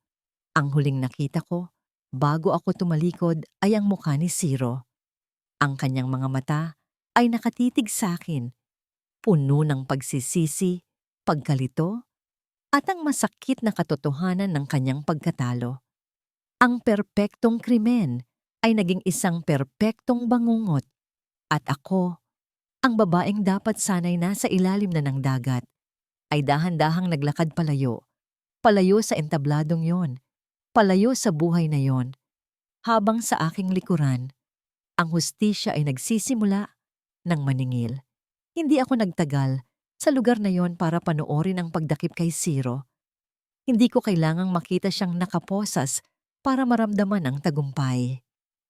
Speaker 1: Ang huling nakita ko, bago ako tumalikod, ay ang mukha ni Ciro. Ang kanyang mga mata ay nakatitig sa akin, puno ng pagsisisi, pagkalito, at ang masakit na katotohanan ng kanyang pagkatalo. Ang perpektong krimen ay naging isang perpektong bangungot. At ako, ang babaeng dapat sanay nasa ilalim na ng dagat, ay dahan-dahang naglakad palayo. Palayo sa entabladong yon, palayo sa buhay na yon. Habang sa aking likuran, ang hustisya ay nagsisimula ng maningil. Hindi ako nagtagal sa lugar na yon para panoorin ang pagdakip kay Ciro. Hindi ko kailangang makita siyang nakaposas para maramdaman ang tagumpay.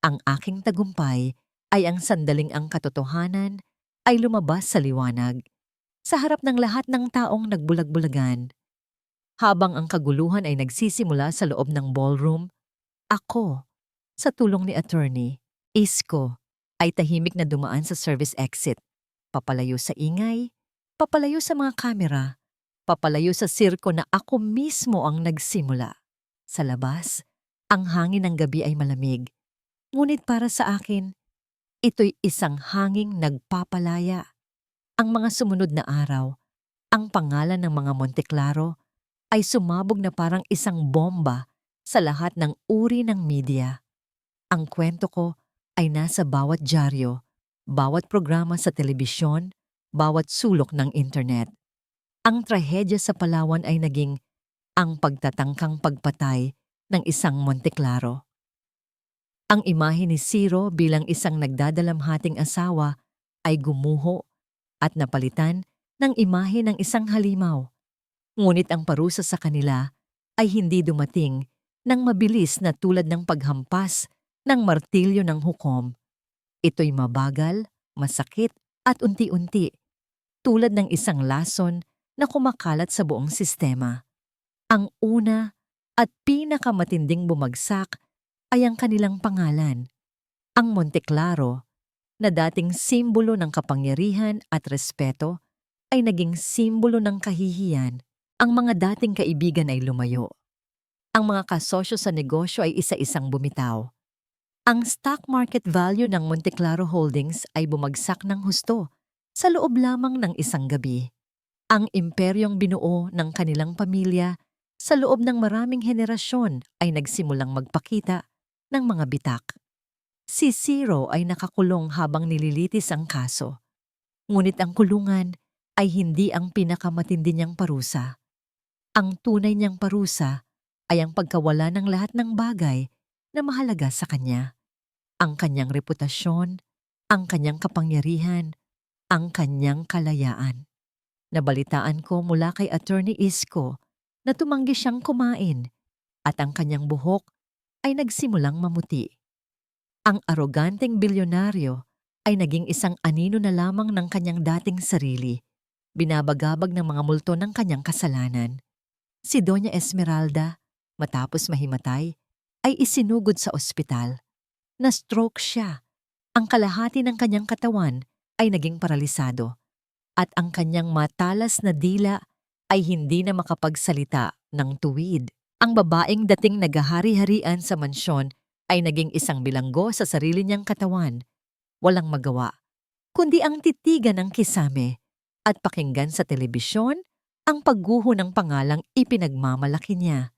Speaker 1: Ang aking tagumpay ay ang sandaling ang katotohanan ay lumabas sa liwanag, sa harap ng lahat ng taong nagbulag-bulagan. Habang ang kaguluhan ay nagsisimula sa loob ng ballroom, ako, sa tulong ni attorney, Isko, ay tahimik na dumaan sa service exit, papalayo sa ingay, papalayo sa mga kamera, papalayo sa sirko na ako mismo ang nagsimula. Sa labas, ang hangin ng gabi ay malamig. Ngunit para sa akin, ito'y isang hanging nagpapalaya. Ang mga sumunod na araw, ang pangalan ng mga Monteclaro ay sumabog na parang isang bomba sa lahat ng uri ng media. Ang kwento ko ay nasa bawat dyaryo, bawat programa sa telebisyon, bawat sulok ng internet. Ang trahedya sa Palawan ay naging ang pagtatangkang pagpatay ng isang Monteclaro. Ang imahe ni Ciro bilang isang nagdadalamhating asawa ay gumuho at napalitan ng imahe ng isang halimaw. Ngunit ang parusa sa kanila ay hindi dumating ng mabilis na tulad ng paghampas ng martilyo ng hukom. Ito'y mabagal, masakit at unti-unti, tulad ng isang lason na kumakalat sa buong sistema. Ang una at pinakamatinding bumagsak ay ang kanilang pangalan. Ang Monteclaro, na dating simbolo ng kapangyarihan at respeto, ay naging simbolo ng kahihiyan. Ang mga dating kaibigan ay lumayo. Ang mga kasosyo sa negosyo ay isa-isang bumitaw. Ang stock market value ng Monteclaro Holdings ay bumagsak ng husto sa loob lamang ng isang gabi. Ang imperyong binuo ng kanilang pamilya sa loob ng maraming henerasyon ay nagsimulang magpakita ng mga bitak. Si Ciro ay nakakulong habang nililitis ang kaso. Ngunit ang kulungan ay hindi ang pinakamatindi niyang parusa. Ang tunay niyang parusa ay ang pagkawala ng lahat ng bagay na mahalaga sa kanya. Ang kanyang reputasyon, ang kanyang kapangyarihan, ang kanyang kalayaan. Nabalitaan ko mula kay Attorney Isko na tumanggi siyang kumain at ang kanyang buhok ay nagsimulang mamuti. Ang aroganteng bilyonaryo ay naging isang anino na lamang ng kanyang dating sarili, binabagabag ng mga multo ng kanyang kasalanan. Si Doña Esmeralda, matapos mahimatay, ay isinugod sa ospital. Na-stroke siya. Ang kalahati ng kanyang katawan ay naging paralisado at ang kanyang matalas na dila ay hindi na makapagsalita ng tuwid. Ang babaeng dating naghahari-harian sa mansyon ay naging isang bilanggo sa sarili niyang katawan. Walang magawa, kundi ang titigan ng kisame at pakinggan sa telebisyon ang pagguho ng pangalang ipinagmamalaki niya.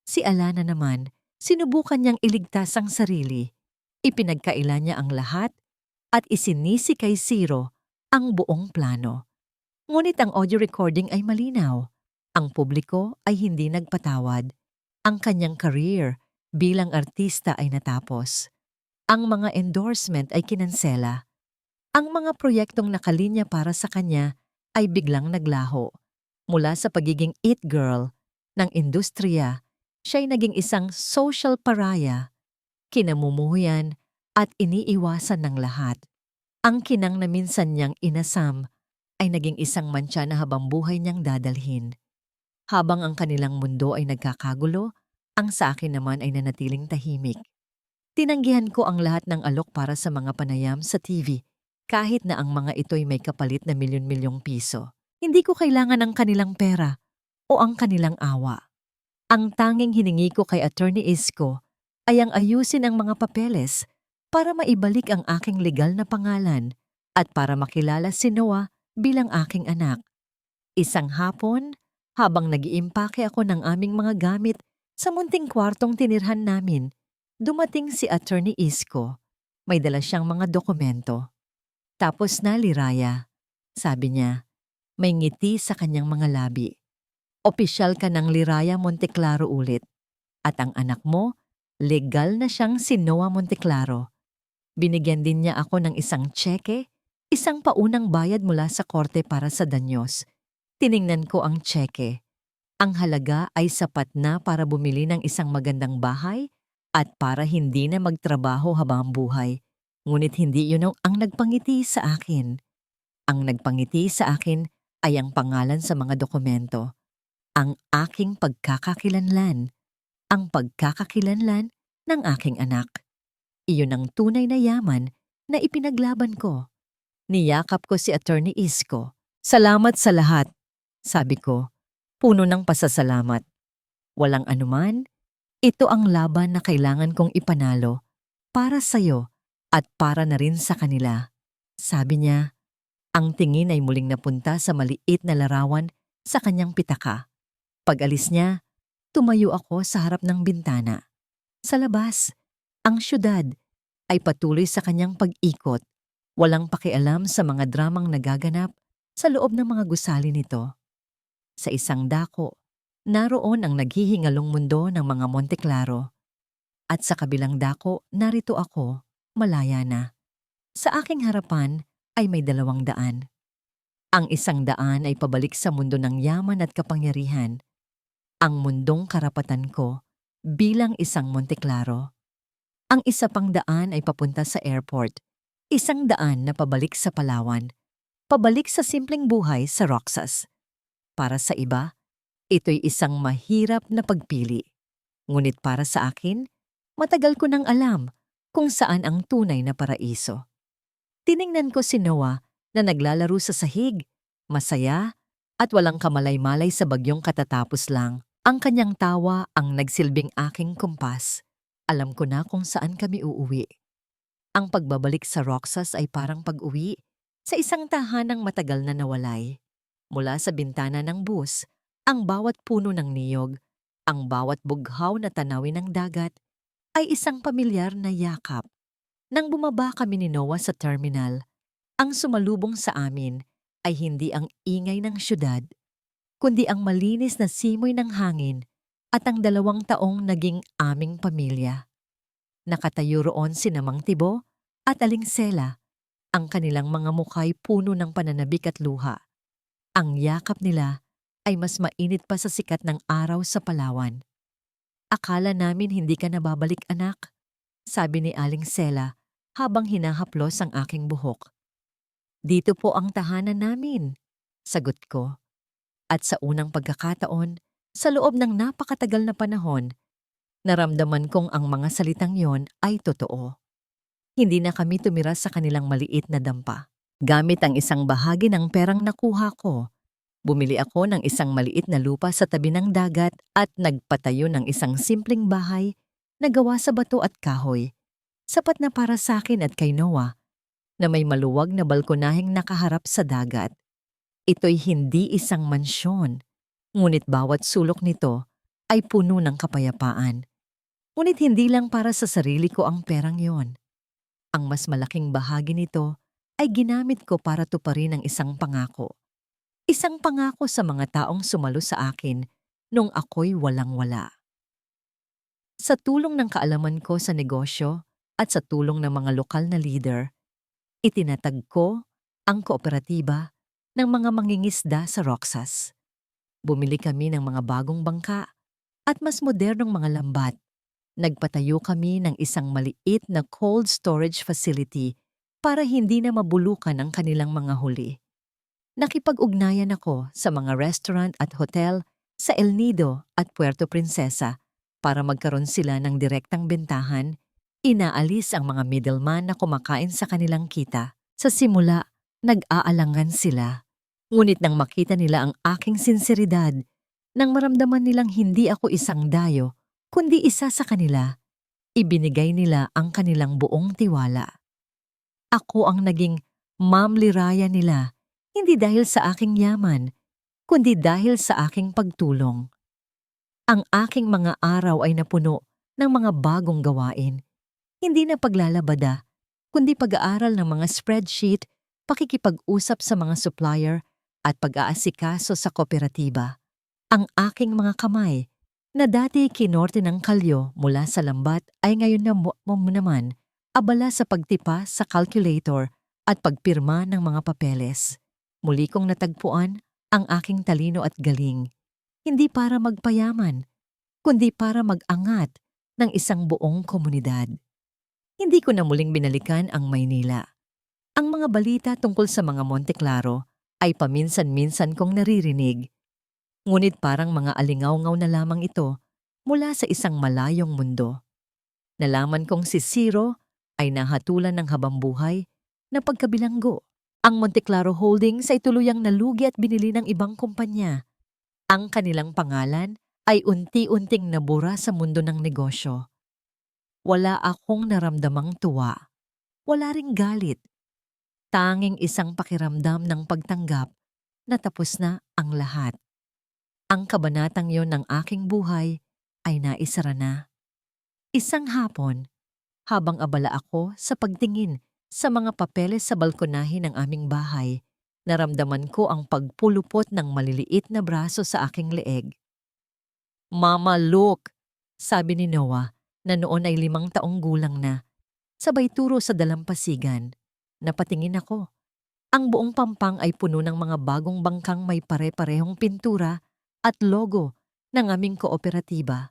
Speaker 1: Si Alana naman, sinubukan niyang iligtas ang sarili. Ipinagkaila niya ang lahat at isinisi kay Ciro ang buong plano. Ngunit ang audio recording ay malinaw. Ang publiko ay hindi nagpatawad. Ang kanyang career bilang artista ay natapos. Ang mga endorsement ay kinansela. Ang mga proyektong nakalinya para sa kanya ay biglang naglaho. Mula sa pagiging it girl ng industriya, siya'y naging isang social pariah, kinamumuhuyan at iniiwasan ng lahat. Ang kinang na minsan niyang inasam ay naging isang mantsa na habang buhay niyang dadalhin. Habang ang kanilang mundo ay nagkakagulo, ang sa akin naman ay nanatiling tahimik. Tinanggihan ko ang lahat ng alok para sa mga panayam sa TV, kahit na ang mga ito'y may kapalit na milyon-milyong piso. Hindi ko kailangan ng kanilang pera o ang kanilang awa. Ang tanging hiningi ko kay Attorney Isko ay ang ayusin ang mga papeles para maibalik ang aking legal na pangalan at para makilala si Noah bilang aking anak. Isang hapon, habang nag-iimpake ako ng aming mga gamit sa munting kwartong tinirhan namin, dumating si Attorney Isko. May dala siyang mga dokumento. Tapos na, Liraya. Sabi niya, may ngiti sa kanyang mga labi. Opisyal ka ng Liraya Monteclaro ulit. At ang anak mo, legal na siyang si Noah Monteclaro. Binigyan din niya ako ng isang tseke, isang paunang bayad mula sa korte para sa danyos. Tiningnan ko ang tseke. Ang halaga ay sapat na para bumili ng isang magandang bahay at para hindi na magtrabaho habang buhay. Ngunit hindi yun ang nagpangiti sa akin. Ang nagpangiti sa akin ay ang pangalan sa mga dokumento. Ang aking pagkakakilanlan. Ang pagkakakilanlan ng aking anak. Iyon ang tunay na yaman na ipinaglaban ko. Niyakap ko si Attorney Isko. Salamat sa lahat, sabi ko. Puno ng pasasalamat. Walang anuman, ito ang laban na kailangan kong ipanalo para sa'yo at para na rin sa kanila. Sabi niya, ang tingin ay muling napunta sa maliit na larawan sa kanyang pitaka. Pag-alis niya, tumayo ako sa harap ng bintana. Sa labas, ang syudad ay patuloy sa kanyang pag-ikot, walang pakialam sa mga dramang nagaganap sa loob ng mga gusali nito. Sa isang dako, naroon ang naghihingalong mundo ng mga Monteclaro. At sa kabilang dako, narito ako, malaya na. Sa aking harapan ay may 200. Ang 100 ay pabalik sa mundo ng yaman at kapangyarihan. Ang mundong karapatan ko bilang isang Monteclaro. Ang 100 ay papunta sa airport. 100 na pabalik sa Palawan. Pabalik sa simpleng buhay sa Roxas. Para sa iba, ito'y isang mahirap na pagpili. Ngunit para sa akin, matagal ko nang alam kung saan ang tunay na paraiso. Tiningnan ko si Noah na naglalaro sa sahig, masaya at walang kamalay-malay sa bagyong katatapos lang. Ang kanyang tawa ang nagsilbing aking kumpas. Alam ko na kung saan kami uuwi. Ang pagbabalik sa Roxas ay parang pag-uwi sa isang tahanang matagal na nawalay. Mula sa bintana ng bus, ang bawat puno ng niyog, ang bawat bughaw na tanawin ng dagat, ay isang pamilyar na yakap. Nang bumaba kami ni Noah sa terminal, ang sumalubong sa amin ay hindi ang ingay ng syudad, kundi ang malinis na simoy ng hangin at ang 2 taong naging aming pamilya. Nakatayo roon si Mang Tibo at Aling Sela, ang kanilang mga mukha'y puno ng pananabik at luha. Ang yakap nila ay mas mainit pa sa sikat ng araw sa Palawan. Akala namin hindi ka nababalik, anak, sabi ni Aling Sela habang hinahaplos ang aking buhok. Dito po ang tahanan namin, sagot ko. At sa unang pagkakataon, sa loob ng napakatagal na panahon, naramdaman kong ang mga salitang yon ay totoo. Hindi na kami tumira sa kanilang maliit na dampa. Gamit ang isang bahagi ng perang nakuha ko, bumili ako ng isang maliit na lupa sa tabi ng dagat at nagpatayo ng isang simpleng bahay na gawa sa bato at kahoy. Sapat na para sa akin at kay Noah, na may maluwag na balkonaheng nakaharap sa dagat. Ito'y hindi isang mansyon, ngunit bawat sulok nito ay puno ng kapayapaan. Ngunit hindi lang para sa sarili ko ang perang yon. Ang mas malaking bahagi nito ay ginamit ko para tuparin ang isang pangako. Isang pangako sa mga taong sumalo sa akin nung ako'y walang-wala. Sa tulong ng kaalaman ko sa negosyo at sa tulong ng mga lokal na leader, itinatag ko ang kooperatiba ng mga mangingisda sa Roxas. Bumili kami ng mga bagong bangka at mas modernong mga lambat. Nagpatayo kami ng isang maliit na cold storage facility para hindi na mabulukan ang kanilang mga huli. Nakipag-ugnayan ako sa mga restaurant at hotel sa El Nido at Puerto Princesa para magkaroon sila ng direktang bentahan. Inaalis ang mga middleman na kumakain sa kanilang kita. Sa simula, nag-aalangan sila. Ngunit nang makita nila ang aking sinseridad, nang maramdaman nilang hindi ako isang dayo, kundi isa sa kanila, ibinigay nila ang kanilang buong tiwala. Ako ang naging mamliraya nila, hindi dahil sa aking yaman, kundi dahil sa aking pagtulong. Ang aking mga araw ay napuno ng mga bagong gawain, hindi na paglalabada, kundi pag-aaral ng mga spreadsheet, pakikipag-usap sa mga supplier, at pag-aasikaso sa kooperatiba. Ang aking mga kamay, na dati kinorte ng kalyo mula sa lambat ay ngayon na naman abala sa pagtipa sa calculator at pagpirma ng mga papeles. Muli kong natagpuan ang aking talino at galing, hindi para magpayaman, kundi para mag-angat ng isang buong komunidad. Hindi ko na muling binalikan ang Maynila. Ang mga balita tungkol sa mga Monte Claro ay paminsan-minsan kong naririnig. Ngunit parang mga alingaw-ngaw na lamang ito mula sa isang malayong mundo. Nalaman kong si Ciro ay nahatulan ng habambuhay na pagkabilanggo. Ang Monte Claro Holdings ay tuluyang nalugi at binili ng ibang kumpanya. Ang kanilang pangalan ay unti-unting nabura sa mundo ng negosyo. Wala akong naramdamang tuwa. Wala ring galit. Tanging isang pakiramdam ng pagtanggap na tapos na ang lahat. Ang kabanatang yon ng aking buhay ay naisara na. Isang hapon, habang abala ako sa pagtingin sa mga papeles sa balkonahe ng aming bahay, naramdaman ko ang pagpulupot ng maliliit na braso sa aking leeg. "Mama, look!" sabi ni Noah na noon ay 5 taong gulang na, sabay turo sa dalampasigan. Napatingin ako. Ang buong pampang ay puno ng mga bagong bangkang may pare-parehong pintura at logo ng aming kooperatiba.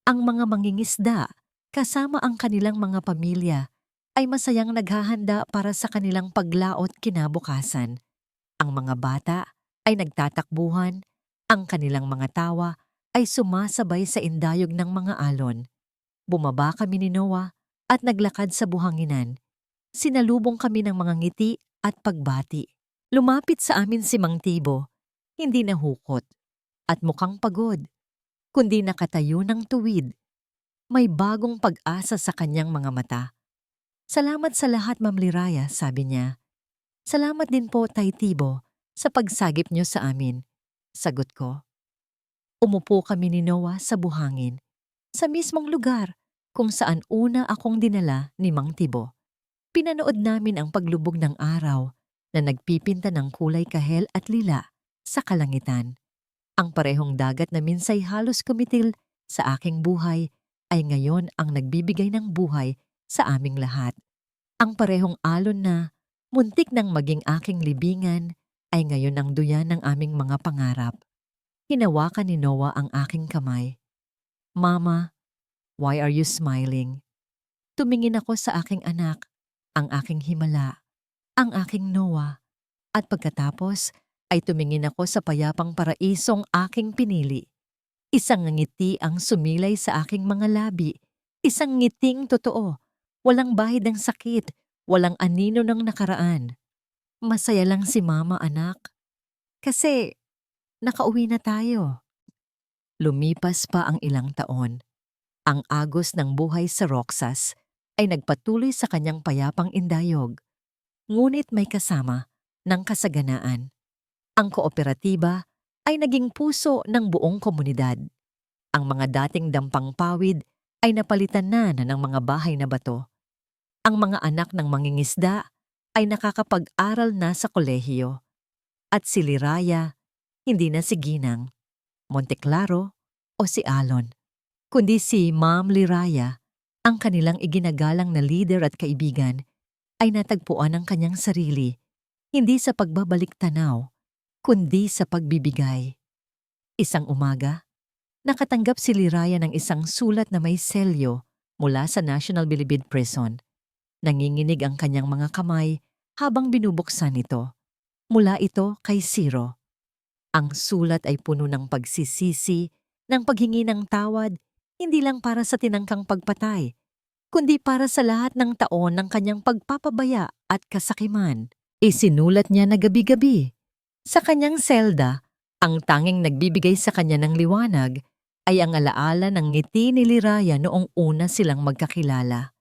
Speaker 1: Ang mga mangingisda, kasama ang kanilang mga pamilya, ay masayang naghahanda para sa kanilang paglaot kinabukasan. Ang mga bata ay nagtatakbuhan, ang kanilang mga tawa ay sumasabay sa indayog ng mga alon. Bumaba kami ni Noah at naglakad sa buhanginan. Sinalubong kami ng mga ngiti at pagbati. Lumapit sa amin si Mang Tibo, hindi nahukot at mukhang pagod, kundi nakatayo ng tuwid. May bagong pag-asa sa kanyang mga mata. "Salamat sa lahat, Ma'am Liraya," sabi niya. "Salamat din po, Tay Tibo, sa pagsagip niyo sa amin," sagot ko. Umupo kami ni Noah sa buhangin, sa mismong lugar kung saan una akong dinala ni Mang Tibo. Pinanood namin ang paglubog ng araw na nagpipinta ng kulay kahel at lila sa kalangitan. Ang parehong dagat na minsay halos kumitil sa aking buhay ay ngayon ang nagbibigay ng buhay sa aming lahat. Ang parehong alon na muntik nang maging aking libingan ay ngayon ang duyan ng aming mga pangarap. Hinawakan ni Noah ang aking kamay. "Mama, why are you smiling?" Tumingin ako sa aking anak, ang aking himala, ang aking Noah, at pagkatapos ay tumingin ako sa payapang paraisong aking pinili. Isang ngiti ang sumilay sa aking mga labi, isang ngiting totoo, walang bahid ng sakit, walang anino ng nakaraan. Masaya lang si Mama, anak. Kasi nakauwi na tayo. Lumipas pa ang ilang taon. Ang agos ng buhay sa Roxas ay nagpatuloy sa kanyang payapang indayog. Ngunit may kasama ng kasaganaan. Ang kooperatiba ay naging puso ng buong komunidad. Ang mga dating dampang pawid ay napalitan na ng mga bahay na bato. Ang mga anak ng mangingisda ay nakakapag-aral na sa kolehiyo. At si Liraya, hindi na si Ginang, Monteclaro o si Alon, kundi si Ma'am Liraya, ang kanilang iginagalang na leader at kaibigan, ay natagpuan ang kanyang sarili, hindi sa pagbabalik tanaw, kundi sa pagbibigay. Isang umaga, nakatanggap si Liraya ng isang sulat na may selyo mula sa National Bilibid Prison. Nanginginig ang kanyang mga kamay habang binubuksan ito. Mula ito kay Ciro. Ang sulat ay puno ng pagsisisi, ng paghingi ng tawad, hindi lang para sa tinangkang pagpatay, kundi para sa lahat ng taon ng kanyang pagpapabaya at kasakiman. Isinulat niya na gabi-gabi. Sa kanyang selda, ang tanging nagbibigay sa kanya ng liwanag ay ang alaala ng ngiti ni Liraya noong una silang magkakilala.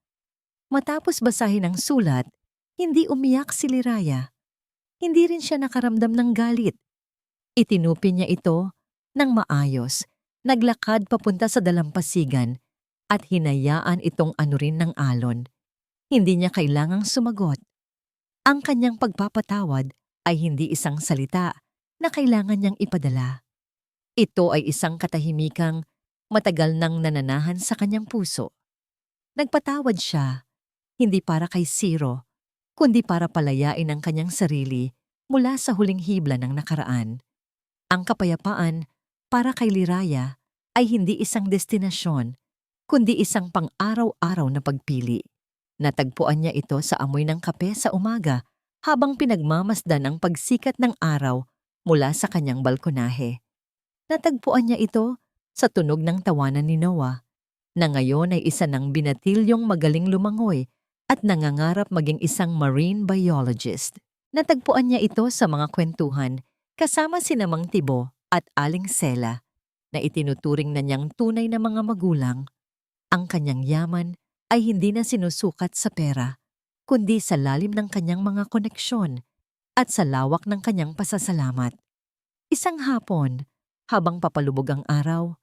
Speaker 1: Matapos basahin ang sulat, hindi umiyak si Liraya. Hindi rin siya nakaramdam ng galit. Itinupin niya ito ng maayos, naglakad papunta sa dalampasigan at hinayaan itong anurin ng alon. Hindi niya kailangang sumagot. Ang kanyang pagpapatawad ay hindi isang salita na kailangan niyang ipadala. Ito ay isang katahimikang matagal nang nananahan sa kanyang puso. Nagpatawad siya, hindi para kay Ciro, kundi para palayain ang kanyang sarili mula sa huling hibla ng nakaraan. Ang kapayapaan para kay Liraya ay hindi isang destinasyon, kundi isang pang-araw-araw na pagpili. Natagpuan niya ito sa amoy ng kape sa umaga habang pinagmamasdan ang pagsikat ng araw mula sa kanyang balkonahe. Natagpuan niya ito sa tunog ng tawanan ni Noah, na ngayon ay isa ng binatilyong magaling lumangoy at nangangarap maging isang marine biologist. Natagpuan niya ito sa mga kwentuhan kasama sina Mang Tibo at Aling Sela na itinuturing na niyang tunay na mga magulang. Ang kanyang yaman ay hindi na sinusukat sa pera, kundi sa lalim ng kanyang mga koneksyon at sa lawak ng kanyang pasasalamat. Isang hapon, habang papalubog ang araw,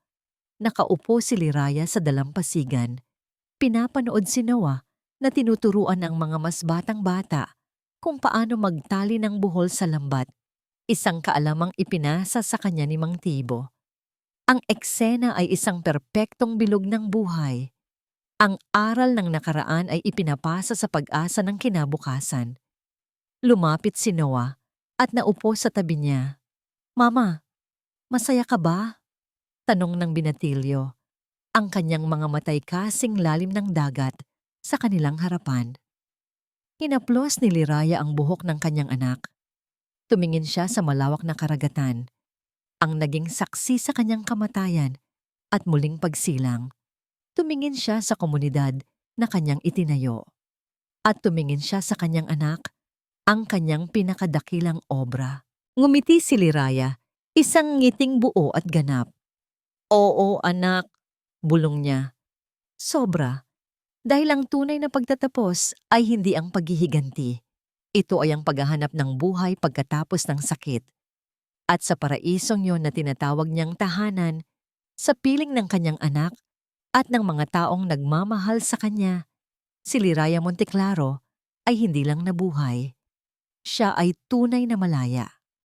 Speaker 1: nakaupo si Liraya sa dalampasigan. Pinapanood si Noah na tinuturuan ng mga mas batang bata kung paano magtali ng buhol sa lambat, isang kaalamang ipinasa sa kanya ni Mang Tibo. Ang eksena ay isang perpektong bilog ng buhay. Ang aral ng nakaraan ay ipinapasa sa pag-asa ng kinabukasan. Lumapit si Noah at naupo sa tabi niya. "Mama, masaya ka ba?" Tanong ng binatilyo. Ang kanyang mga matay kasing lalim ng dagat sa kanilang harapan. Hinaplos ni Liraya ang buhok ng kanyang anak. Tumingin siya sa malawak na karagatan, ang naging saksi sa kanyang kamatayan at muling pagsilang. Tumingin siya sa komunidad na kanyang itinayo. At tumingin siya sa kanyang anak, ang kanyang pinakadakilang obra. Ngumiti si Liraya, isang ngiting buo at ganap. "Oo, anak," bulong niya. Sobra. Dahil ang tunay na pagtatapos ay hindi ang paghihiganti. Ito ay ang paghahanap ng buhay pagkatapos ng sakit. At sa paraisong yon na tinatawag niyang tahanan, sa piling ng kanyang anak at ng mga taong nagmamahal sa kanya, si Liraya Monteclaro ay hindi lang nabuhay. Siya ay tunay na malaya.